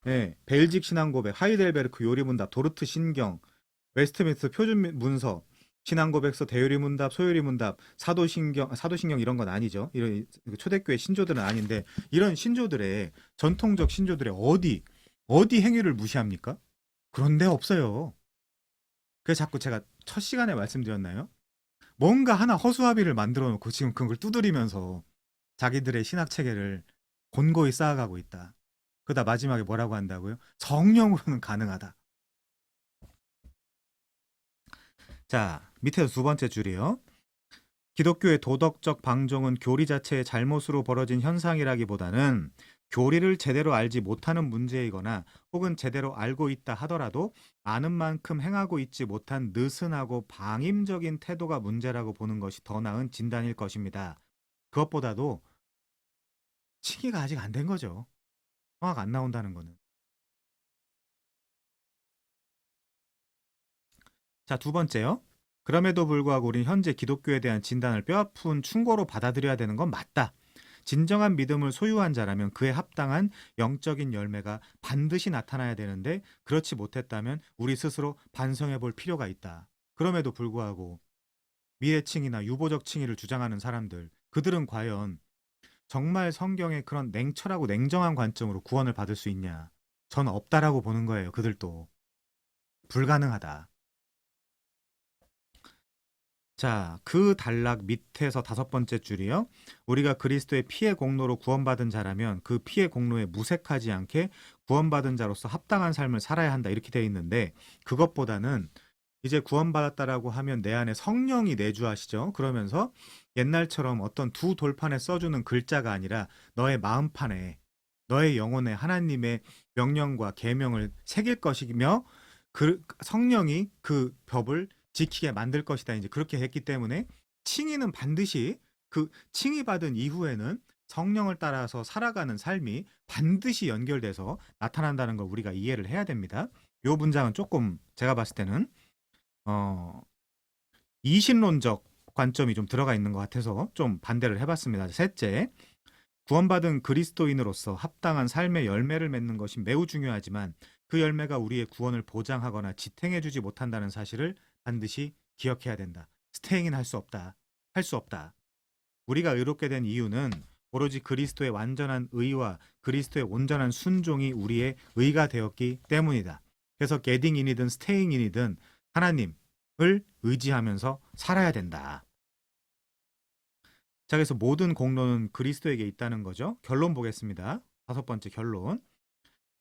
네, 벨직 신앙 고백, 하이델베르크 요리문답, 도르트 신경, 웨스트민스터 표준 문서, 신앙 고백서, 대요리 문답, 소요리 문답, 사도신경 이런 건 아니죠. 이런 초대교회 신조들은 아닌데 이런 신조들의 전통적 신조들의 어디 행위를 무시합니까? 그런데 없어요. 그래서 자꾸 제가 첫 시간에 말씀드렸나요? 뭔가 하나 허수아비를 만들어 놓고 지금 그걸 두드리면서 자기들의 신학 체계를 곤고히 쌓아가고 있다. 그러다 마지막에 뭐라고 한다고요? 성령으로는 가능하다. 자, 밑에서 두 번째 줄이요. 기독교의 도덕적 방종은 교리 자체의 잘못으로 벌어진 현상이라기보다는 교리를 제대로 알지 못하는 문제이거나 혹은 제대로 알고 있다 하더라도 아는 만큼 행하고 있지 못한 느슨하고 방임적인 태도가 문제라고 보는 것이 더 나은 진단일 것입니다. 그것보다도 칭의가 아직 안 된 거죠. 성화가 안 나온다는 거는. 자, 두 번째요. 그럼에도 불구하고 우리는 현재 기독교에 대한 진단을 뼈아픈 충고로 받아들여야 되는 건 맞다. 진정한 믿음을 소유한 자라면 그에 합당한 영적인 열매가 반드시 나타나야 되는데 그렇지 못했다면 우리 스스로 반성해 볼 필요가 있다. 그럼에도 불구하고 미래칭의나 유보적 칭의를 주장하는 사람들, 그들은 과연 정말 성경의 그런 냉철하고 냉정한 관점으로 구원을 받을 수 있냐? 저는 없다라고 보는 거예요. 그들도. 불가능하다. 자, 그 단락 밑에서 다섯 번째 줄이요. 우리가 그리스도의 피의 공로로 구원받은 자라면 그 피의 공로에 무색하지 않게 구원받은 자로서 합당한 삶을 살아야 한다. 이렇게 되어 있는데 그것보다는 이제 구원받았다라고 하면 내 안에 성령이 내주하시죠. 그러면서 옛날처럼 어떤 두 돌판에 써주는 글자가 아니라 너의 마음판에 너의 영혼에 하나님의 명령과 계명을 새길 것이며 그 성령이 그 법을 지키게 만들 것이다. 이제 그렇게 했기 때문에 칭의는 반드시 그 칭의받은 이후에는 성령을 따라서 살아가는 삶이 반드시 연결돼서 나타난다는 걸 우리가 이해를 해야 됩니다. 요 문장은 조금 제가 봤을 때는 어, 이신론적 관점이 좀 들어가 있는 것 같아서 좀 반대를 해봤습니다. 셋째, 구원받은 그리스도인으로서 합당한 삶의 열매를 맺는 것이 매우 중요하지만 그 열매가 우리의 구원을 보장하거나 지탱해주지 못한다는 사실을 반드시 기억해야 된다. 스테잉인 할 수 없다. 할 수 없다. 우리가 의롭게 된 이유는 오로지 그리스도의 완전한 의와 그리스도의 온전한 순종이 우리의 의가 되었기 때문이다. 그래서 게딩인이든 스테잉인이든 하나님을 의지하면서 살아야 된다. 자, 그래서 모든 공로는 그리스도에게 있다는 거죠. 결론 보겠습니다. 다섯 번째 결론.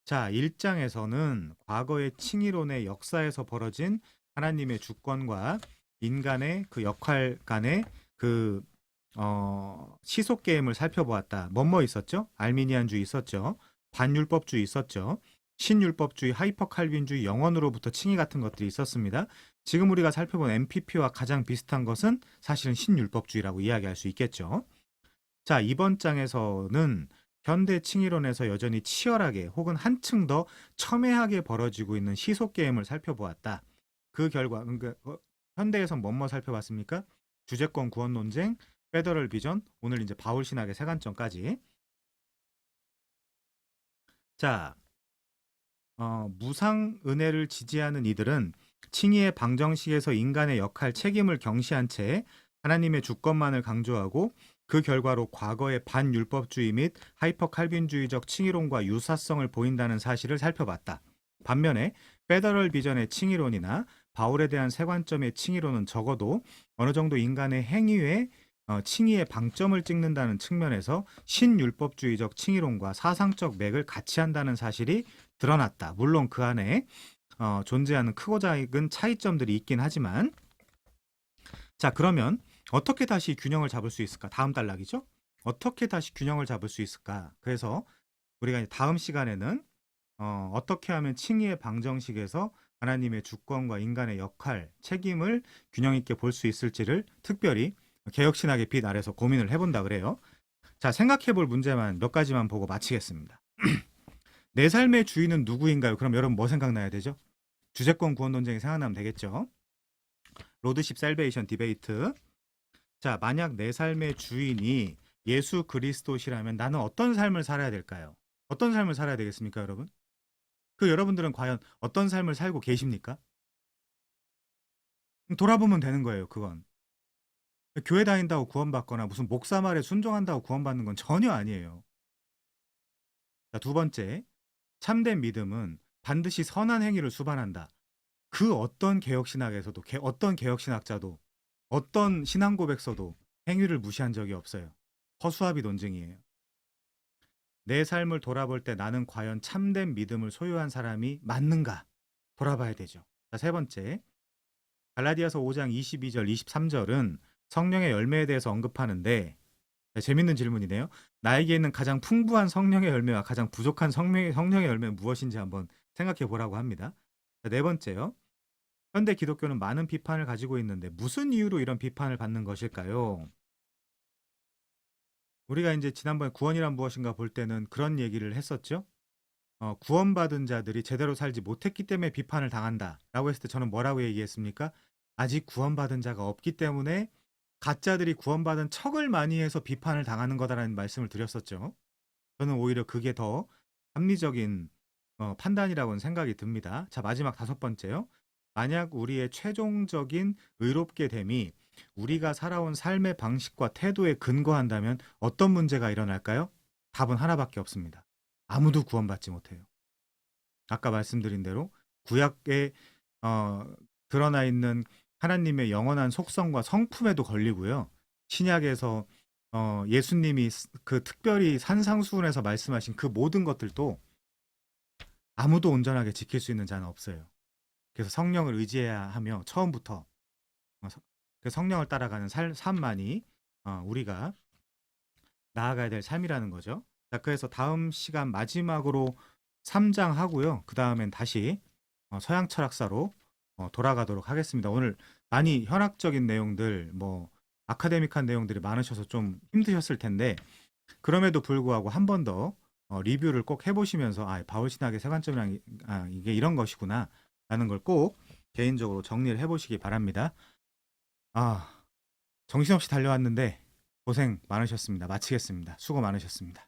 자, 1장에서는 과거의 칭의론의 역사에서 벌어진 하나님의 주권과 인간의 그 역할 간의 그 시속 게임을 살펴보았다. 뭐뭐 있었죠? 알미니안주의 있었죠. 반율법주의 있었죠. 신율법주의, 하이퍼 칼빈주의, 영원으로부터 칭의 같은 것들이 있었습니다. 지금 우리가 살펴본 MPP와 가장 비슷한 것은 사실은 신율법주의라고 이야기할 수 있겠죠. 자, 이번 장에서는 현대 칭의론에서 여전히 치열하게 혹은 한층 더 첨예하게 벌어지고 있는 시속 게임을 살펴보았다. 그 결과 현대에선 뭐뭐 살펴봤습니까? 주제권 구원 논쟁, 페더럴 비전, 오늘 이제 바울 신학의 세관점까지. 자, 무상 은혜를 지지하는 이들은 칭의의 방정식에서 인간의 역할, 책임을 경시한 채 하나님의 주권만을 강조하고 그 결과로 과거의 반율법주의 및 하이퍼 칼빈주의적 칭의론과 유사성을 보인다는 사실을 살펴봤다. 반면에 페더럴 비전의 칭의론이나 바울에 대한 세관점의 칭의론은 적어도 어느 정도 인간의 행위에 칭의의 방점을 찍는다는 측면에서 신율법주의적 칭의론과 사상적 맥을 같이 한다는 사실이 드러났다. 물론 그 안에 존재하는 크고 작은 차이점들이 있긴 하지만, 자, 그러면 어떻게 다시 균형을 잡을 수 있을까? 다음 단락이죠? 어떻게 다시 균형을 잡을 수 있을까? 그래서 우리가 이제 다음 시간에는 어떻게 하면 칭의의 방정식에서 하나님의 주권과 인간의 역할, 책임을 균형 있게 볼 수 있을지를 특별히 개혁신학의 빛 아래서 고민을 해본다 그래요. 자, 생각해 볼 문제만 몇 가지만 보고 마치겠습니다. 내 삶의 주인은 누구인가요? 그럼 여러분 뭐 생각나야 되죠? 주제권 구원 논쟁이 생각나면 되겠죠? 로드십 셀베이션 디베이트. 자, 만약 내 삶의 주인이 예수 그리스도시라면 나는 어떤 삶을 살아야 될까요? 어떤 삶을 살아야 되겠습니까, 여러분? 그 여러분들은 과연 어떤 삶을 살고 계십니까? 돌아보면 되는 거예요, 그건. 교회 다닌다고 구원받거나 무슨 목사 말에 순종한다고 구원받는 건 전혀 아니에요. 자, 두 번째, 참된 믿음은 반드시 선한 행위를 수반한다. 그 어떤 개혁신학에서도, 어떤 개혁신학자도, 어떤 신앙 고백서도 행위를 무시한 적이 없어요. 허수아비 논증이에요. 내 삶을 돌아볼 때 나는 과연 참된 믿음을 소유한 사람이 맞는가? 돌아봐야 되죠. 자, 세 번째, 갈라디아서 5장 22절, 23절은 성령의 열매에 대해서 언급하는데, 재밌는 질문이네요. 나에게 있는 가장 풍부한 성령의 열매와 가장 부족한 성령의 열매는 무엇인지 한번 생각해 보라고 합니다. 자, 네 번째요. 현대 기독교는 많은 비판을 가지고 있는데 무슨 이유로 이런 비판을 받는 것일까요? 우리가 이제 지난번에 구원이란 무엇인가 볼 때는 그런 얘기를 했었죠. 구원받은 자들이 제대로 살지 못했기 때문에 비판을 당한다라고 했을 때 저는 뭐라고 얘기했습니까? 아직 구원받은 자가 없기 때문에 가짜들이 구원받은 척을 많이 해서 비판을 당하는 거다라는 말씀을 드렸었죠. 저는 오히려 그게 더 합리적인 판단이라고는 생각이 듭니다. 자, 마지막 다섯 번째요. 만약 우리의 최종적인 의롭게 됨이 우리가 살아온 삶의 방식과 태도에 근거한다면 어떤 문제가 일어날까요? 답은 하나밖에 없습니다. 아무도 구원받지 못해요. 아까 말씀드린 대로 구약에 어, 드러나 있는 하나님의 영원한 속성과 성품에도 걸리고요. 신약에서 예수님이 그 특별히 산상수훈에서 말씀하신 그 모든 것들도 아무도 온전하게 지킬 수 있는 자는 없어요. 그래서 성령을 의지해야 하며 처음부터 그 성령을 따라가는 삶만이 우리가 나아가야 될 삶이라는 거죠. 자, 그래서 다음 시간 마지막으로 3장 하고요. 그 다음엔 다시 서양 철학사로 돌아가도록 하겠습니다. 오늘 많이 현학적인 내용들, 뭐 아카데믹한 내용들이 많으셔서 좀 힘드셨을 텐데 그럼에도 불구하고 한 번 더 리뷰를 꼭 해보시면서 바울 신학의 세관점이란 이게 이런 것이구나 라는 걸 꼭 개인적으로 정리를 해보시기 바랍니다. 정신없이 달려왔는데 고생 많으셨습니다. 마치겠습니다. 수고 많으셨습니다.